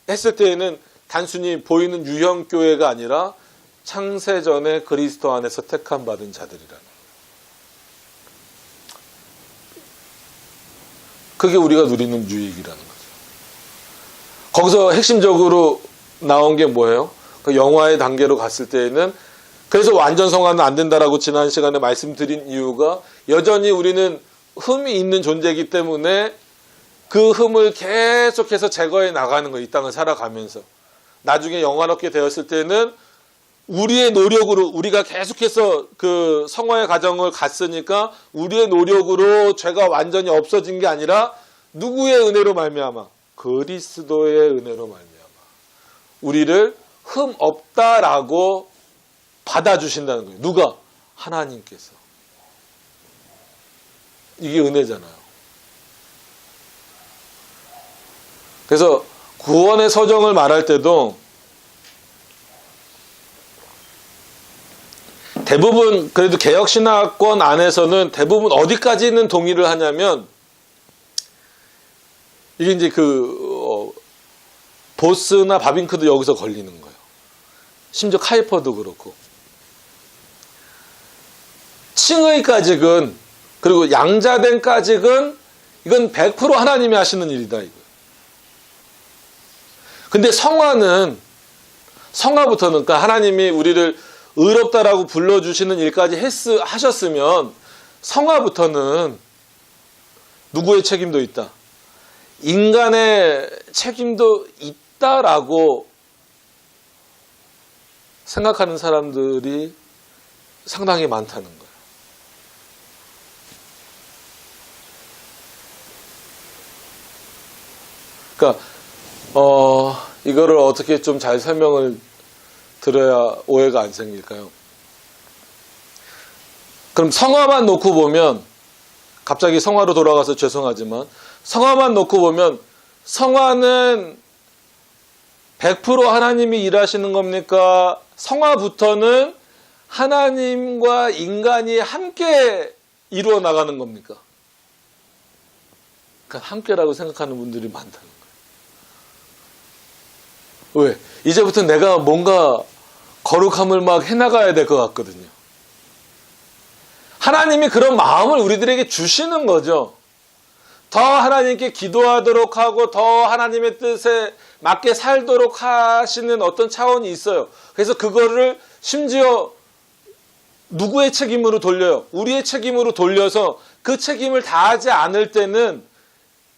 했을 때에는 단순히 보이는 유형교회가 아니라 창세전에 그리스도 안에서 택함 받은 자들이라는. 그게 우리가 누리는 유익이라는 거죠. 거기서 핵심적으로 나온 게 뭐예요? 그 영화의 단계로 갔을 때에는 그래서 완전 성화는 안 된다라고 지난 시간에 말씀드린 이유가 여전히 우리는 흠이 있는 존재이기 때문에 그 흠을 계속해서 제거해 나가는 거예요. 이 땅을 살아가면서. 나중에 영화롭게 되었을 때는 우리의 노력으로 우리가 계속해서 그 성화의 과정을 갔으니까 우리의 노력으로 죄가 완전히 없어진 게 아니라 누구의 은혜로 말미암아? 그리스도의 은혜로 말미암아. 우리를 흠 없다라고 받아주신다는 거예요. 누가? 하나님께서. 이게 은혜잖아요. 그래서 구원의 서정을 말할 때도 대부분 그래도 개혁신학권 안에서는 대부분 어디까지는 동의를 하냐면 이게 이제 보스나 바빙크도 여기서 걸리는 거예요. 심지어 카이퍼도 그렇고. 칭의까지는 그리고 양자된까지는 이건 100% 하나님이 하시는 일이다. 이거. 근데 성화부터는 그러니까 하나님이 우리를 의롭다라고 불러주시는 일까지 하셨으면 성화부터는 누구의 책임도 있다. 인간의 책임도 있다라고 생각하는 사람들이 상당히 많다는 거예요. 그러니까 이거를 어떻게 좀 잘 설명을 드려야 오해가 안 생길까요? 그럼 성화만 놓고 보면 갑자기 성화로 돌아가서 죄송하지만 성화만 놓고 보면 성화는 100% 하나님이 일하시는 겁니까? 성화부터는 하나님과 인간이 함께 이루어 나가는 겁니까? 그러니까 함께라고 생각하는 분들이 많다는 거예요. 왜? 이제부터 내가 뭔가 거룩함을 막 해나가야 될 것 같거든요. 하나님이 그런 마음을 우리들에게 주시는 거죠. 더 하나님께 기도하도록 하고 더 하나님의 뜻에 맞게 살도록 하시는 어떤 차원이 있어요. 그래서 그거를 심지어 누구의 책임으로 돌려요? 우리의 책임으로 돌려서 그 책임을 다하지 않을 때는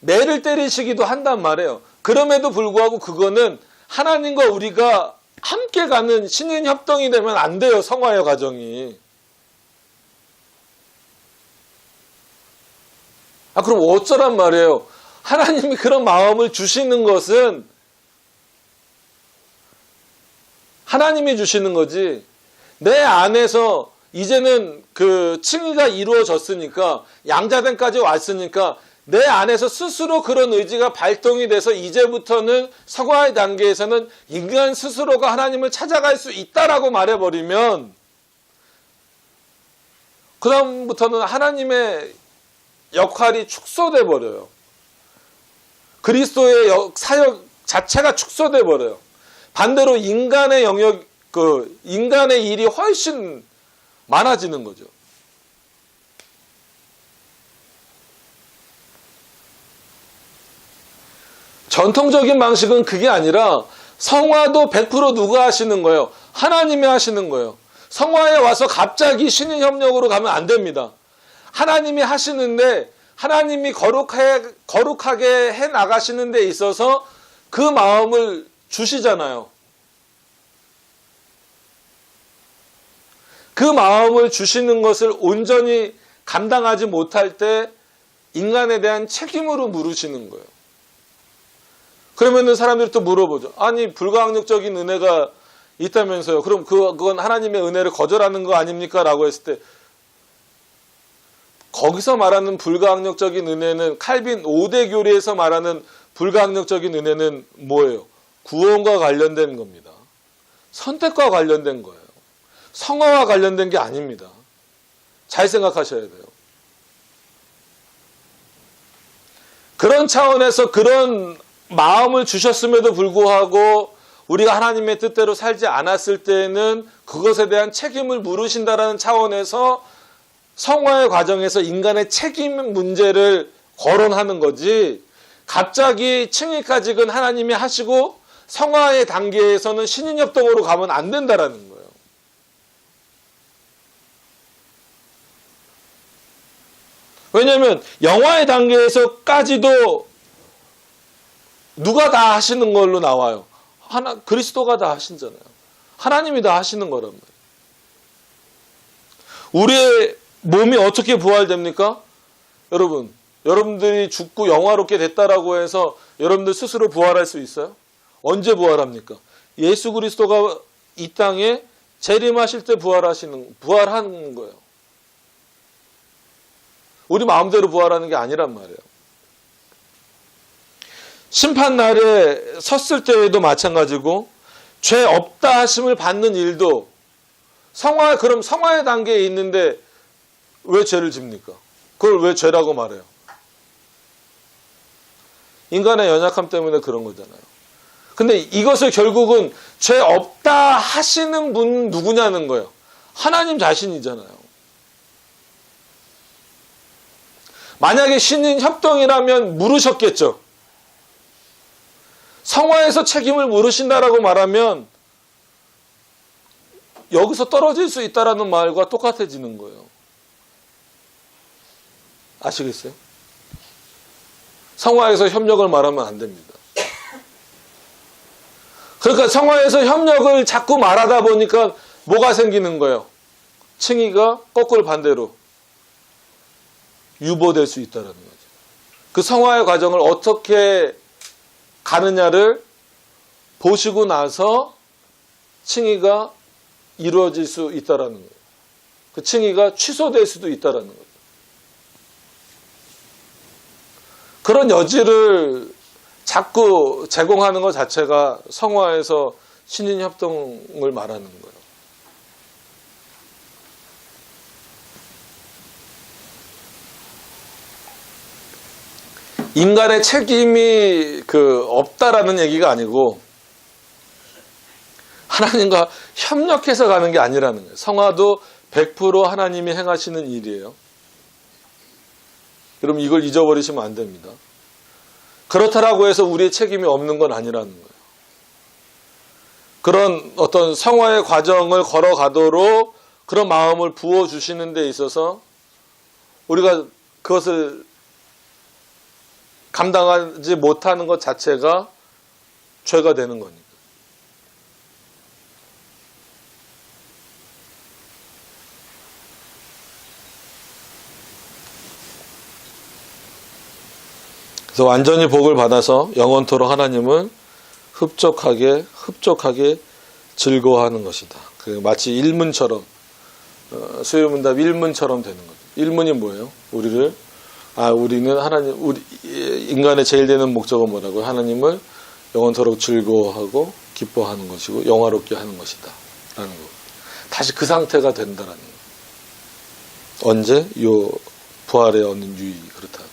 매를 때리시기도 한단 말이에요. 그럼에도 불구하고 그거는 하나님과 우리가 함께 가는 신인 협동이 되면 안 돼요. 성화의 과정이. 그럼 어쩌란 말이에요. 하나님이 그런 마음을 주시는 것은 하나님이 주시는 거지. 내 안에서 이제는 그 칭의가 이루어졌으니까 양자됨까지 왔으니까 내 안에서 스스로 그런 의지가 발동이 돼서 이제부터는 성화의 단계에서는 인간 스스로가 하나님을 찾아갈 수 있다라고 말해버리면 그 다음부터는 하나님의 역할이 축소돼 버려요. 그리스도의 사역 자체가 축소돼 버려요. 반대로 인간의 영역, 인간의 일이 훨씬 많아지는 거죠. 전통적인 방식은 그게 아니라 성화도 100% 누가 하시는 거예요? 하나님이 하시는 거예요. 성화에 와서 갑자기 신인 협력으로 가면 안 됩니다. 하나님이 하시는데 하나님이 거룩하게 해 나가시는 데 있어서 그 마음을 주시잖아요. 그 마음을 주시는 것을 온전히 감당하지 못할 때 인간에 대한 책임으로 물으시는 거예요. 그러면은 사람들이 또 물어보죠. 아니, 불가항력적인 은혜가 있다면서요. 그럼 그건 하나님의 은혜를 거절하는 거 아닙니까? 라고 했을 때 거기서 말하는 불가항력적인 은혜는 칼빈 5대 교리에서 말하는 불가항력적인 은혜는 뭐예요? 구원과 관련된 겁니다. 선택과 관련된 거예요. 성화와 관련된 게 아닙니다. 잘 생각하셔야 돼요. 그런 차원에서 그런 마음을 주셨음에도 불구하고 우리가 하나님의 뜻대로 살지 않았을 때에는 그것에 대한 책임을 물으신다라는 차원에서 성화의 과정에서 인간의 책임 문제를 거론하는 거지, 갑자기 칭의까지는 하나님이 하시고 성화의 단계에서는 신인협동으로 가면 안 된다라는 거예요. 왜냐하면 영화의 단계에서까지도 누가 다 하시는 걸로 나와요. 그리스도가 다 하신잖아요. 하나님이 다 하시는 거란 말이에요. 우리의 몸이 어떻게 부활됩니까? 여러분들이 죽고 영화롭게 됐다라고 해서 여러분들 스스로 부활할 수 있어요? 언제 부활합니까? 예수 그리스도가 이 땅에 재림하실 때 부활하는 거예요. 우리 마음대로 부활하는 게 아니란 말이에요. 심판날에 섰을 때에도 마찬가지고 죄 없다 하심을 받는 일도 그럼 성화의 단계에 있는데 왜 죄를 집니까? 그걸 왜 죄라고 말해요? 인간의 연약함 때문에 그런 거잖아요. 근데 이것을 결국은 죄 없다 하시는 분 누구냐는 거예요. 하나님 자신이잖아요. 만약에 신인 협동이라면 물으셨겠죠. 성화에서 책임을 물으신다라고 말하면 여기서 떨어질 수 있다라는 말과 똑같아지는 거예요. 아시겠어요? 성화에서 협력을 말하면 안 됩니다. 그러니까 성화에서 협력을 자꾸 말하다 보니까 뭐가 생기는 거예요? 칭의가 거꾸로 반대로 유보될 수 있다는 거죠. 그 성화의 과정을 어떻게 가느냐를 보시고 나서 칭의가 이루어질 수 있다는 거예요. 그 칭의가 취소될 수도 있다는 거예요. 그런 여지를 자꾸 제공하는 것 자체가 성화에서 신인협동을 말하는 거예요. 인간의 책임이 없다라는 얘기가 아니고 하나님과 협력해서 가는 게 아니라는 거예요. 성화도 100% 하나님이 행하시는 일이에요. 그럼 이걸 잊어버리시면 안 됩니다. 그렇다라고 해서 우리의 책임이 없는 건 아니라는 거예요. 그런 어떤 성화의 과정을 걸어가도록 그런 마음을 부어주시는 데 있어서 우리가 그것을 감당하지 못하는 것 자체가 죄가 되는 거니까. 그래서 완전히 복을 받아서 영원토록 하나님을 흡족하게 즐거워하는 것이다. 마치 일문처럼 수요문답 일문처럼 되는 거죠. 일문이 뭐예요? 우리는 하나님, 인간의 제일 되는 목적은 뭐라고요? 하나님을 영원토록 즐거워하고 기뻐하는 것이고 영화롭게 하는 것이다 라는 거. 다시 그 상태가 된다라는 거. 언제? 요 부활에 얻는 유익이 그렇다.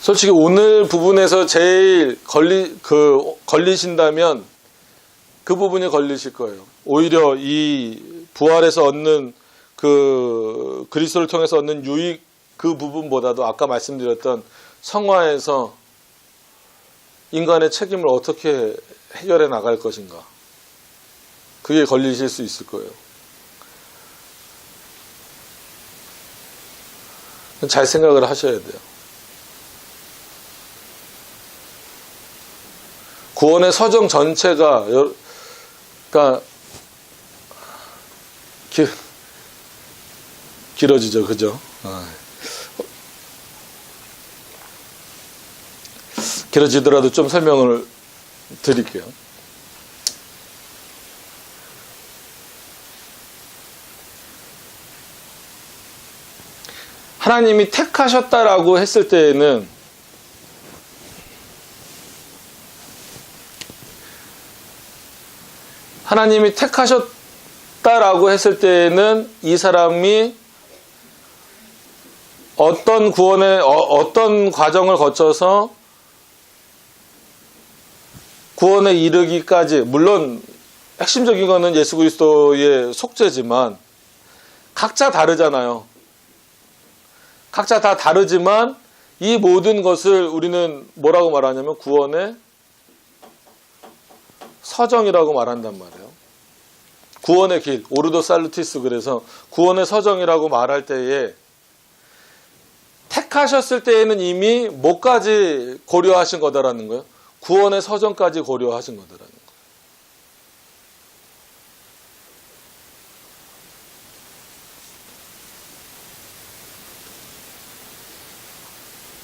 솔직히 오늘 부분에서 제일 걸리신다면 그 부분이 걸리실 거예요. 오히려 이 부활에서 얻는 그 그리스도를 통해서 얻는 유익 그 부분보다도 아까 말씀드렸던 성화에서 인간의 책임을 어떻게 해결해 나갈 것인가. 그게 걸리실 수 있을 거예요. 잘 생각을 하셔야 돼요. 구원의 서정 전체가 그러니까 길어지죠, 그죠? 길어지더라도 좀 설명을 드릴게요. 하나님이 택하셨다라고 했을 때에는 하나님이 택하셨다라고 했을 때에는 이 사람이 어떤 어떤 과정을 거쳐서 구원에 이르기까지, 물론 핵심적인 거는 예수 그리스도의 속죄지만 각자 다르잖아요. 각자 다 다르지만 이 모든 것을 우리는 뭐라고 말하냐면 구원의 서정이라고 말한단 말이에요. 구원의 길, 오르도 살루티스, 그래서 구원의 서정이라고 말할 때에 택하셨을 때에는 이미 뭐까지 고려하신 거다라는 거예요? 구원의 서정까지 고려하신 거다라는 거예요.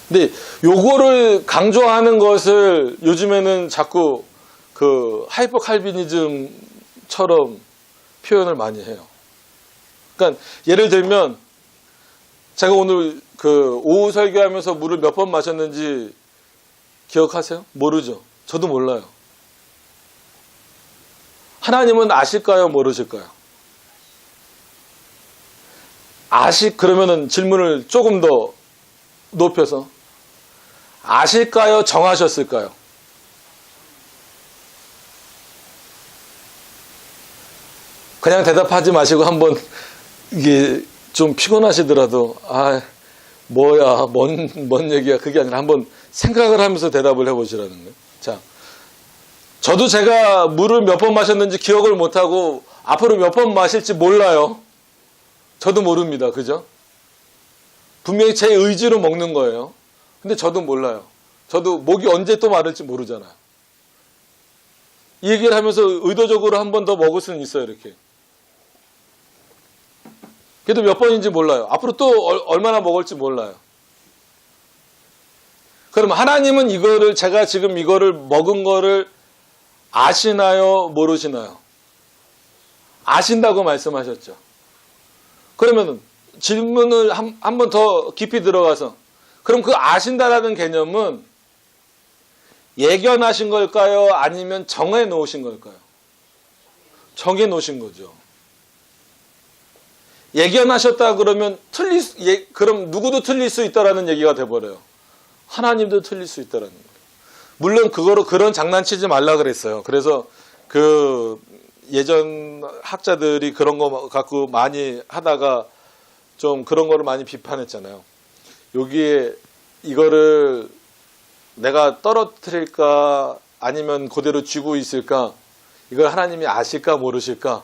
근데 요거를 강조하는 것을 요즘에는 자꾸 그 하이퍼 칼비니즘처럼 표현을 많이 해요. 그러니까 예를 들면 제가 오늘 그 오후 설교하면서 물을 몇 번 마셨는지 기억하세요? 모르죠. 저도 몰라요. 하나님은 아실까요? 모르실까요? 그러면은 질문을 조금 더 높여서 아실까요? 정하셨을까요? 그냥 대답하지 마시고 한번 이게 좀 피곤하시더라도 뭐야 뭔 얘기야 그게 아니라 한번 생각을 하면서 대답을 해보시라는 거예요. 자, 저도 제가 물을 몇 번 마셨는지 기억을 못하고 앞으로 몇 번 마실지 몰라요. 저도 모릅니다. 그죠? 분명히 제 의지로 먹는 거예요. 근데 저도 몰라요. 저도 목이 언제 또 마를지 모르잖아요. 이 얘기를 하면서 의도적으로 한 번 더 먹을 수는 있어요. 이렇게. 그래도 몇 번인지 몰라요. 앞으로 또 얼마나 먹을지 몰라요. 그럼 하나님은 제가 지금 이거를 먹은 거를 아시나요? 모르시나요? 아신다고 말씀하셨죠. 그러면 질문을 한 번 더 깊이 들어가서 그럼 그 아신다라는 개념은 예견하신 걸까요? 아니면 정해 놓으신 걸까요? 정해 놓으신 거죠. 예견하셨다 그러면 그럼 누구도 틀릴 수 있다라는 얘기가 돼버려요. 하나님도 틀릴 수 있다라는 거예요. 물론 그런 장난치지 말라 그랬어요. 그래서 그 예전 학자들이 그런 거 갖고 많이 하다가 좀 그런 거를 많이 비판했잖아요. 여기에 이거를 내가 떨어뜨릴까 아니면 그대로 쥐고 있을까? 이걸 하나님이 아실까 모르실까?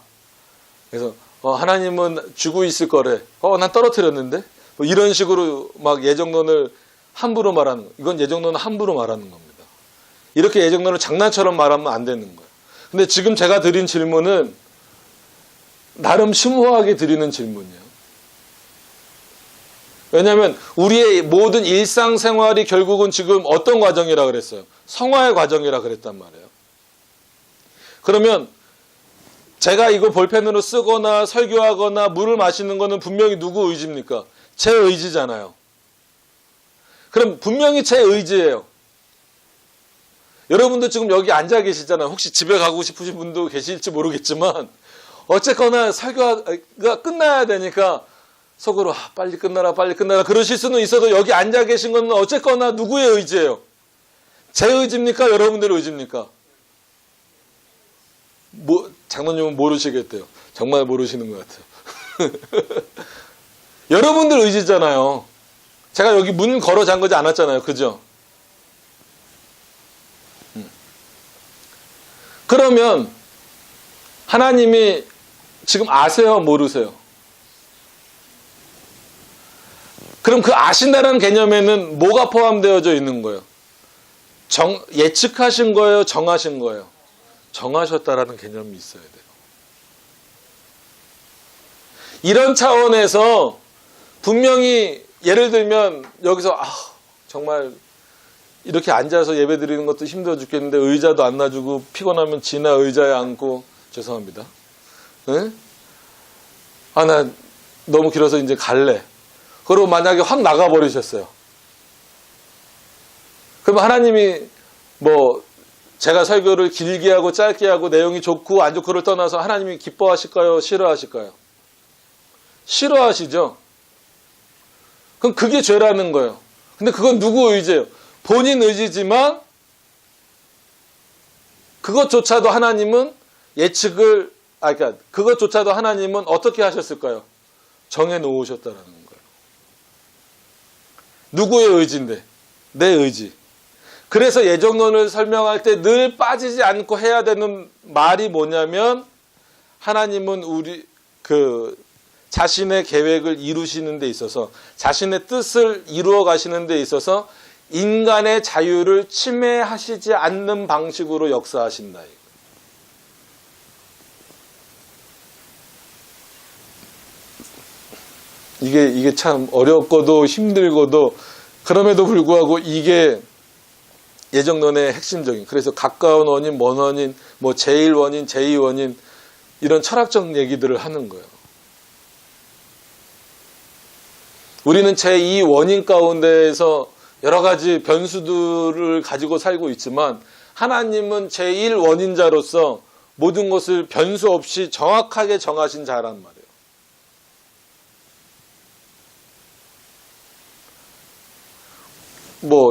그래서 하나님은 쥐고 있을 거래. 난 떨어뜨렸는데? 뭐 이런 식으로 막 예정론을 함부로 말하는 거. 이건 예정론을 함부로 말하는 겁니다. 이렇게 예정론을 장난처럼 말하면 안 되는 거예요. 근데 지금 제가 드린 질문은 나름 심오하게 드리는 질문이에요. 왜냐하면 우리의 모든 일상생활이 결국은 지금 어떤 과정이라 그랬어요? 성화의 과정이라 그랬단 말이에요. 그러면 제가 이거 볼펜으로 쓰거나 설교하거나 물을 마시는 거는 분명히 누구 의지입니까? 제 의지잖아요. 그럼 분명히 제 의지예요. 여러분도 지금 여기 앉아 계시잖아요. 혹시 집에 가고 싶으신 분도 계실지 모르겠지만 어쨌거나 설교가 끝나야 되니까 속으로 빨리 끝나라 그러실 수는 있어도 여기 앉아 계신 건 어쨌거나 누구의 의지예요? 제 의지입니까? 여러분들의 의지입니까? 장로님은 모르시겠대요. 정말 모르시는 것 같아요. 여러분들 의지잖아요. 제가 여기 문 걸어 잠그지 않았잖아요. 그죠? 그러면 하나님이 지금 아세요? 모르세요? 그럼 그 아신다라는 개념에는 뭐가 포함되어져 있는 거예요? 예측하신 거예요? 정하신 거예요? 정하셨다라는 개념이 있어야 돼요. 이런 차원에서 분명히 예를 들면 여기서 정말 이렇게 앉아서 예배 드리는 것도 힘들어 죽겠는데 의자도 안 놔주고 피곤하면 지나 의자에 앉고 죄송합니다. 네? 나 너무 길어서 이제 갈래. 그리고 만약에 확 나가버리셨어요. 그럼 하나님이 제가 설교를 길게 하고 짧게 하고 내용이 좋고 안 좋고를 떠나서 하나님이 기뻐하실까요? 싫어하실까요? 싫어하시죠? 그럼 그게 죄라는 거예요. 근데 그건 누구 의지예요? 본인 의지지만 그것조차도 하나님은 그것조차도 하나님은 어떻게 하셨을까요? 정해 놓으셨다라는 거예요. 누구의 의지인데? 내 의지. 그래서 예정론을 설명할 때 늘 빠지지 않고 해야 되는 말이 뭐냐면 하나님은 자신의 계획을 이루시는 데 있어서 자신의 뜻을 이루어 가시는 데 있어서 인간의 자유를 침해하시지 않는 방식으로 역사하신다. 이게 참 어렵고도 힘들고도 그럼에도 불구하고 이게 예정론의 핵심적인, 그래서 가까운 원인, 먼 원인, 제1원인, 제2원인 이런 철학적 얘기들을 하는 거예요. 우리는 제2원인 가운데에서 여러 가지 변수들을 가지고 살고 있지만 하나님은 제1원인자로서 모든 것을 변수 없이 정확하게 정하신 자란 말이에요.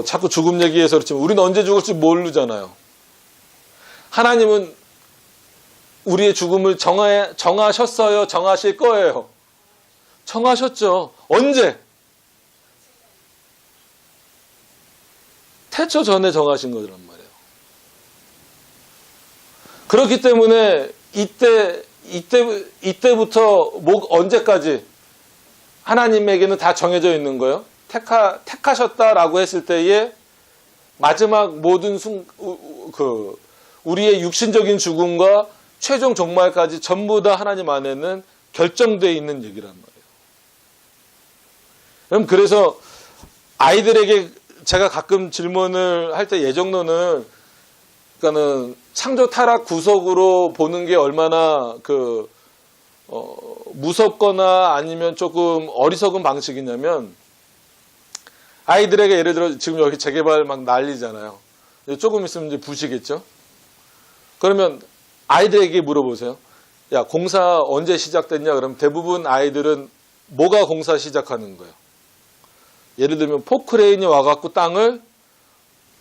자꾸 죽음 얘기해서 그렇지만 우리는 언제 죽을지 모르잖아요. 하나님은 우리의 죽음을 정하셨어요? 정하실 거예요? 정하셨죠. 언제? 태초 전에 정하신 거란 말이에요. 그렇기 때문에 이때부터 언제까지 하나님에게는 다 정해져 있는 거예요. 택하셨다라고 했을 때에 마지막 모든 우리의 육신적인 죽음과 최종 종말까지 전부 다 하나님 안에는 결정되어 있는 얘기란 말이에요. 그래서 아이들에게 제가 가끔 질문을 할 때 예정론을 그러니까는 창조 타락 구속으로 보는 게 얼마나 무섭거나 아니면 조금 어리석은 방식이냐면 아이들에게 예를 들어 지금 여기 재개발 막 난리잖아요. 조금 있으면 이제 부시겠죠. 그러면 아이들에게 물어보세요. 야, 공사 언제 시작됐냐? 그러면 대부분 아이들은 뭐가 공사 시작하는 거예요? 예를 들면 포크레인이 와갖고 땅을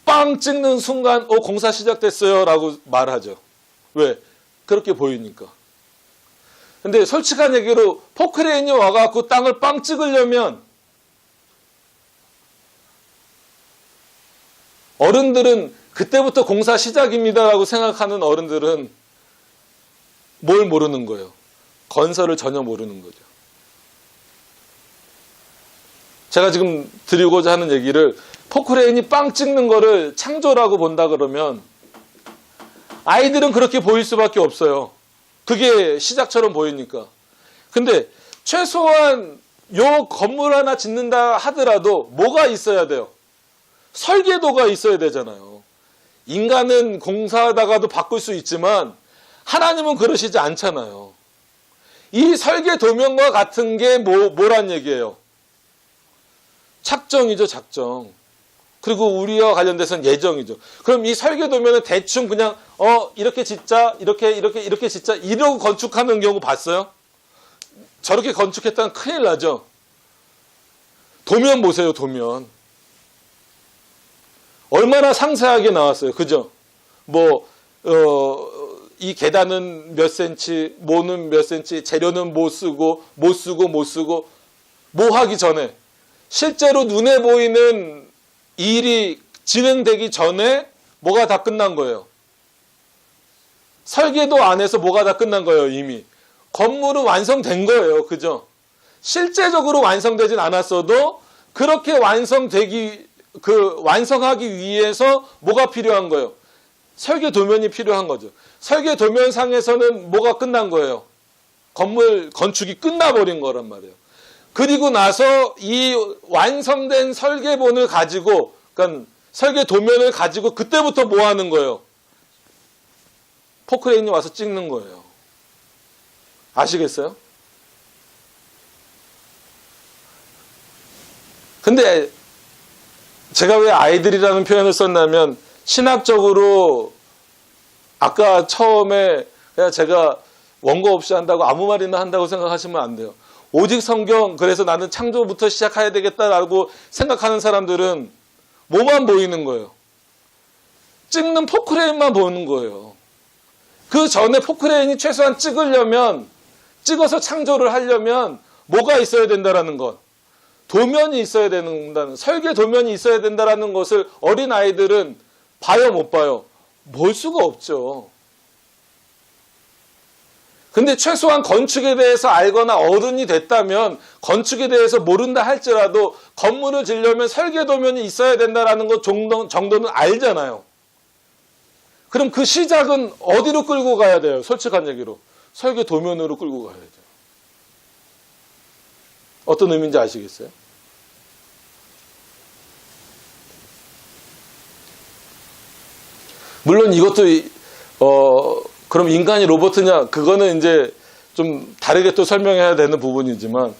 빵 찍는 순간 공사 시작됐어요 라고 말하죠. 왜? 그렇게 보이니까. 근데 솔직한 얘기로 포크레인이 와갖고 땅을 빵 찍으려면 어른들은 그때부터 공사 시작입니다라고 생각하는 어른들은 뭘 모르는 거예요? 건설을 전혀 모르는 거죠. 제가 지금 드리고자 하는 얘기를 포크레인이 빵 찍는 거를 창조라고 본다 그러면 아이들은 그렇게 보일 수밖에 없어요. 그게 시작처럼 보이니까. 근데 최소한 요 건물 하나 짓는다 하더라도 뭐가 있어야 돼요? 설계도가 있어야 되잖아요. 인간은 공사하다가도 바꿀 수 있지만 하나님은 그러시지 않잖아요. 이 설계도면과 같은 게 뭐란 얘기예요? 착정이죠, 작정. 그리고 우리와 관련돼서는 예정이죠. 그럼 이 설계도면은 대충 그냥 이렇게 짓자, 이렇게 짓자 이러고 건축하는 경우 봤어요? 저렇게 건축했다면 큰일 나죠. 도면 보세요, 도면. 얼마나 상세하게 나왔어요. 그죠? 이 계단은 몇 센치, 뭐는 몇 센치, 재료는 뭐 쓰고 뭐 하기 전에 실제로 눈에 보이는 일이 진행되기 전에 뭐가 다 끝난 거예요. 설계도 안에서 뭐가 다 끝난 거예요, 이미. 건물은 완성된 거예요. 그죠? 실제적으로 완성되진 않았어도 그렇게 완성하기 위해서 뭐가 필요한 거예요? 설계도면이 필요한 거죠. 설계도면상에서는 뭐가 끝난 거예요? 건물 건축이 끝나버린 거란 말이에요. 그리고 나서 이 완성된 설계본을 가지고, 그러니까 설계도면을 가지고 그때부터 뭐 하는 거예요? 포크레인이 와서 찍는 거예요. 아시겠어요? 근데 제가 왜 아이들이라는 표현을 썼냐면 신학적으로 아까 처음에 그냥 제가 원고 없이 한다고 아무 말이나 한다고 생각하시면 안 돼요. 오직 성경, 그래서 나는 창조부터 시작해야 되겠다라고 생각하는 사람들은 뭐만 보이는 거예요? 찍는 포크레인만 보는 거예요. 그 전에 포크레인이 최소한 찍어서 창조를 하려면 뭐가 있어야 된다라는 것. 도면이 있어야 된다는, 설계 도면이 있어야 된다라는 것을 어린 아이들은 봐요, 못 봐요? 볼 수가 없죠. 근데 최소한 건축에 대해서 알거나 어른이 됐다면 건축에 대해서 모른다 할지라도 건물을 지으려면 설계도면이 있어야 된다는 것 정도는 알잖아요. 그럼 그 시작은 어디로 끌고 가야 돼요? 솔직한 얘기로. 설계도면으로 끌고 가야죠. 어떤 의미인지 아시겠어요? 물론 이것도 그럼 인간이 로봇이냐? 그거는 이제 좀 다르게 또 설명해야 되는 부분이지만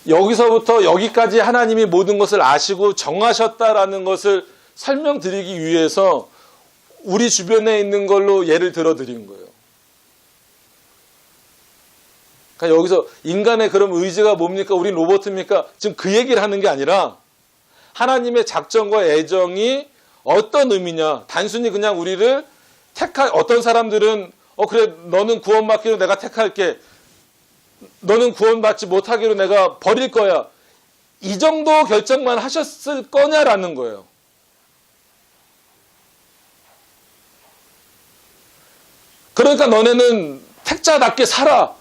여기서부터 여기까지 하나님이 모든 것을 아시고 정하셨다라는 것을 설명드리기 위해서 우리 주변에 있는 걸로 예를 들어 드린 거예요. 그러니까 여기서 인간의 그런 의지가 뭡니까? 우린 로봇입니까? 지금 그 얘기를 하는 게 아니라 하나님의 작정과 애정이 어떤 의미냐? 단순히 그냥 우리를 어떤 사람들은 그래, 너는 구원받기로 내가 택할게. 너는 구원받지 못하기로 내가 버릴 거야. 이 정도 결정만 하셨을 거냐라는 거예요. 그러니까 너네는 택자답게 살아만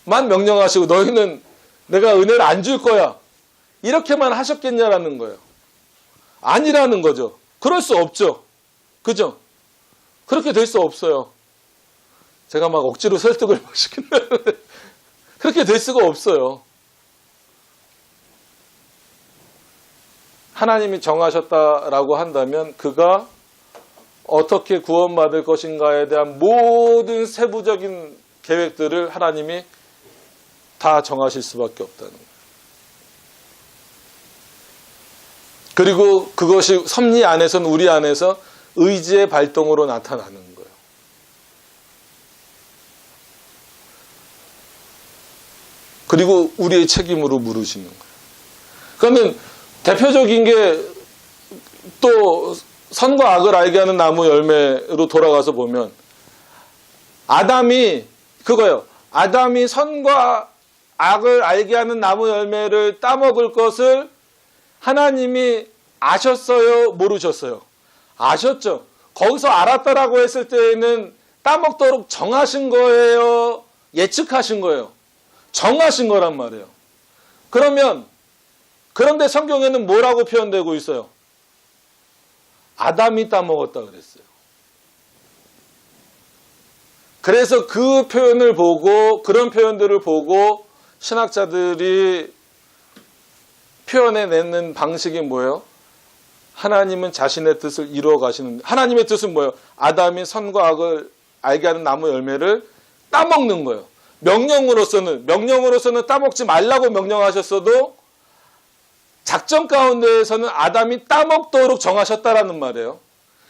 명령하시고 너희는 내가 은혜를 안 줄 거야. 이렇게만 하셨겠냐라는 거예요. 아니라는 거죠. 그럴 수 없죠. 그죠? 그렇게 될 수 없어요. 제가 막 억지로 설득을 시킨다는데 그렇게 될 수가 없어요. 하나님이 정하셨다라고 한다면 그가 어떻게 구원받을 것인가에 대한 모든 세부적인 계획들을 하나님이 다 정하실 수밖에 없다는 거예요. 그리고 그것이 섭리 안에서는 우리 안에서 의지의 발동으로 나타나는 거예요. 그리고 우리의 책임으로 물으시는 거예요. 그러면 대표적인 게 또 선과 악을 알게 하는 나무 열매로 돌아가서 보면 아담이 그거예요. 아담이 선과 악을 알게 하는 나무 열매를 따먹을 것을 하나님이 아셨어요? 모르셨어요? 아셨죠? 거기서 알았다라고 했을 때에는 따먹도록 정하신 거예요? 예측하신 거예요? 정하신 거란 말이에요. 그런데 성경에는 뭐라고 표현되고 있어요? 아담이 따먹었다 그랬어요. 그래서 그 표현을 보고, 그런 표현들을 보고 신학자들이 표현해내는 방식이 뭐예요? 하나님은 자신의 뜻을 이루어 가시는, 하나님의 뜻은 뭐예요? 아담이 선과 악을 알게 하는 나무 열매를 따먹는 거예요. 명령으로서는 따먹지 말라고 명령하셨어도 작전 가운데에서는 아담이 따먹도록 정하셨다라는 말이에요.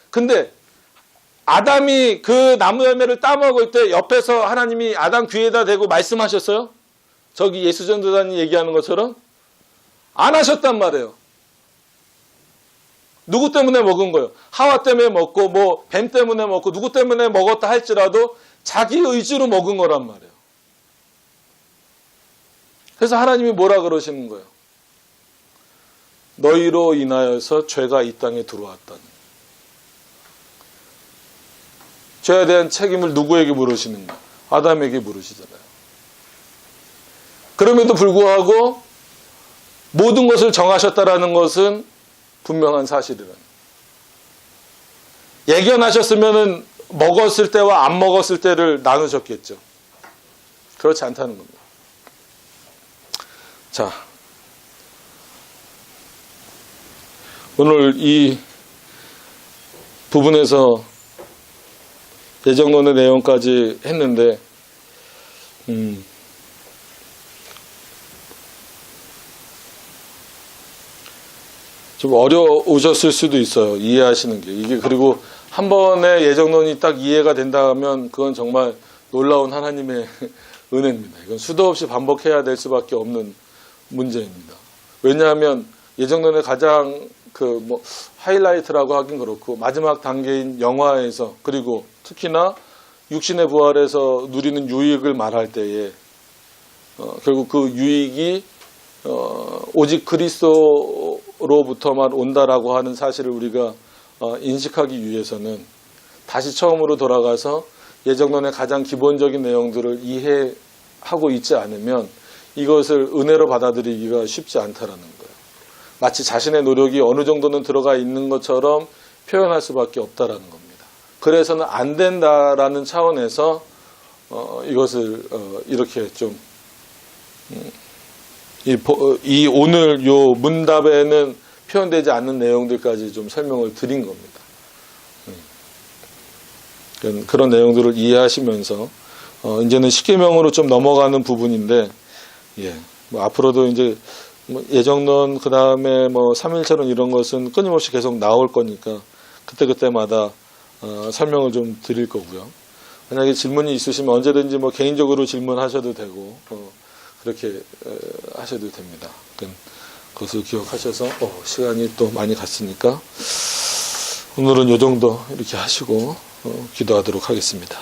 근데 아담이 그 나무 열매를 따먹을 때 옆에서 하나님이 아담 귀에다 대고 말씀하셨어요? 저기 예수전도단이 얘기하는 것처럼? 안 하셨단 말이에요. 누구 때문에 먹은 거예요? 하와 때문에 먹고 뭐 뱀 때문에 먹고 누구 때문에 먹었다 할지라도 자기 의지로 먹은 거란 말이에요. 그래서 하나님이 뭐라 그러시는 거예요? 너희로 인하여서 죄가 이 땅에 들어왔다니. 죄에 대한 책임을 누구에게 물으시는가? 아담에게 물으시잖아요. 그럼에도 불구하고 모든 것을 정하셨다라는 것은 분명한 사실이라는. 예견하셨으면 먹었을 때와 안 먹었을 때를 나누셨겠죠. 그렇지 않다는 겁니다. 자, 오늘 이 부분에서 예정론의 내용까지 했는데 좀 어려우셨을 수도 있어요. 이해하시는 게. 이게 그리고 한 번에 예정론이 딱 이해가 된다면 그건 정말 놀라운 하나님의 은혜입니다. 이건 수도 없이 반복해야 될 수밖에 없는 문제입니다. 왜냐하면 예정론의 가장 하이라이트라고 하긴 그렇고 마지막 단계인 영화에서 그리고 특히나 육신의 부활에서 누리는 유익을 말할 때에 결국 그 유익이 오직 그리스도로부터만 온다라고 하는 사실을 우리가 인식하기 위해서는 다시 처음으로 돌아가서 예정론의 가장 기본적인 내용들을 이해하고 있지 않으면 이것을 은혜로 받아들이기가 쉽지 않다라는 거예요. 마치 자신의 노력이 어느 정도는 들어가 있는 것처럼 표현할 수밖에 없다라는 겁니다. 그래서는 안 된다라는 차원에서 이것을 이렇게 좀 이 오늘 요 문답에는 표현되지 않는 내용들까지 좀 설명을 드린 겁니다. 그런 내용들을 이해하시면서 이제는 십계명으로 좀 넘어가는 부분인데, 뭐 앞으로도 이제 예정론 그 다음에 뭐 삼일체론 이런 것은 끊임없이 계속 나올 거니까 그때마다 설명을 좀 드릴 거고요. 만약에 질문이 있으시면 언제든지 뭐 개인적으로 질문하셔도 되고 그렇게 하셔도 됩니다. 그것을 기억하셔서 시간이 또 많이 갔으니까 오늘은 이 정도 이렇게 하시고 기도하도록 하겠습니다.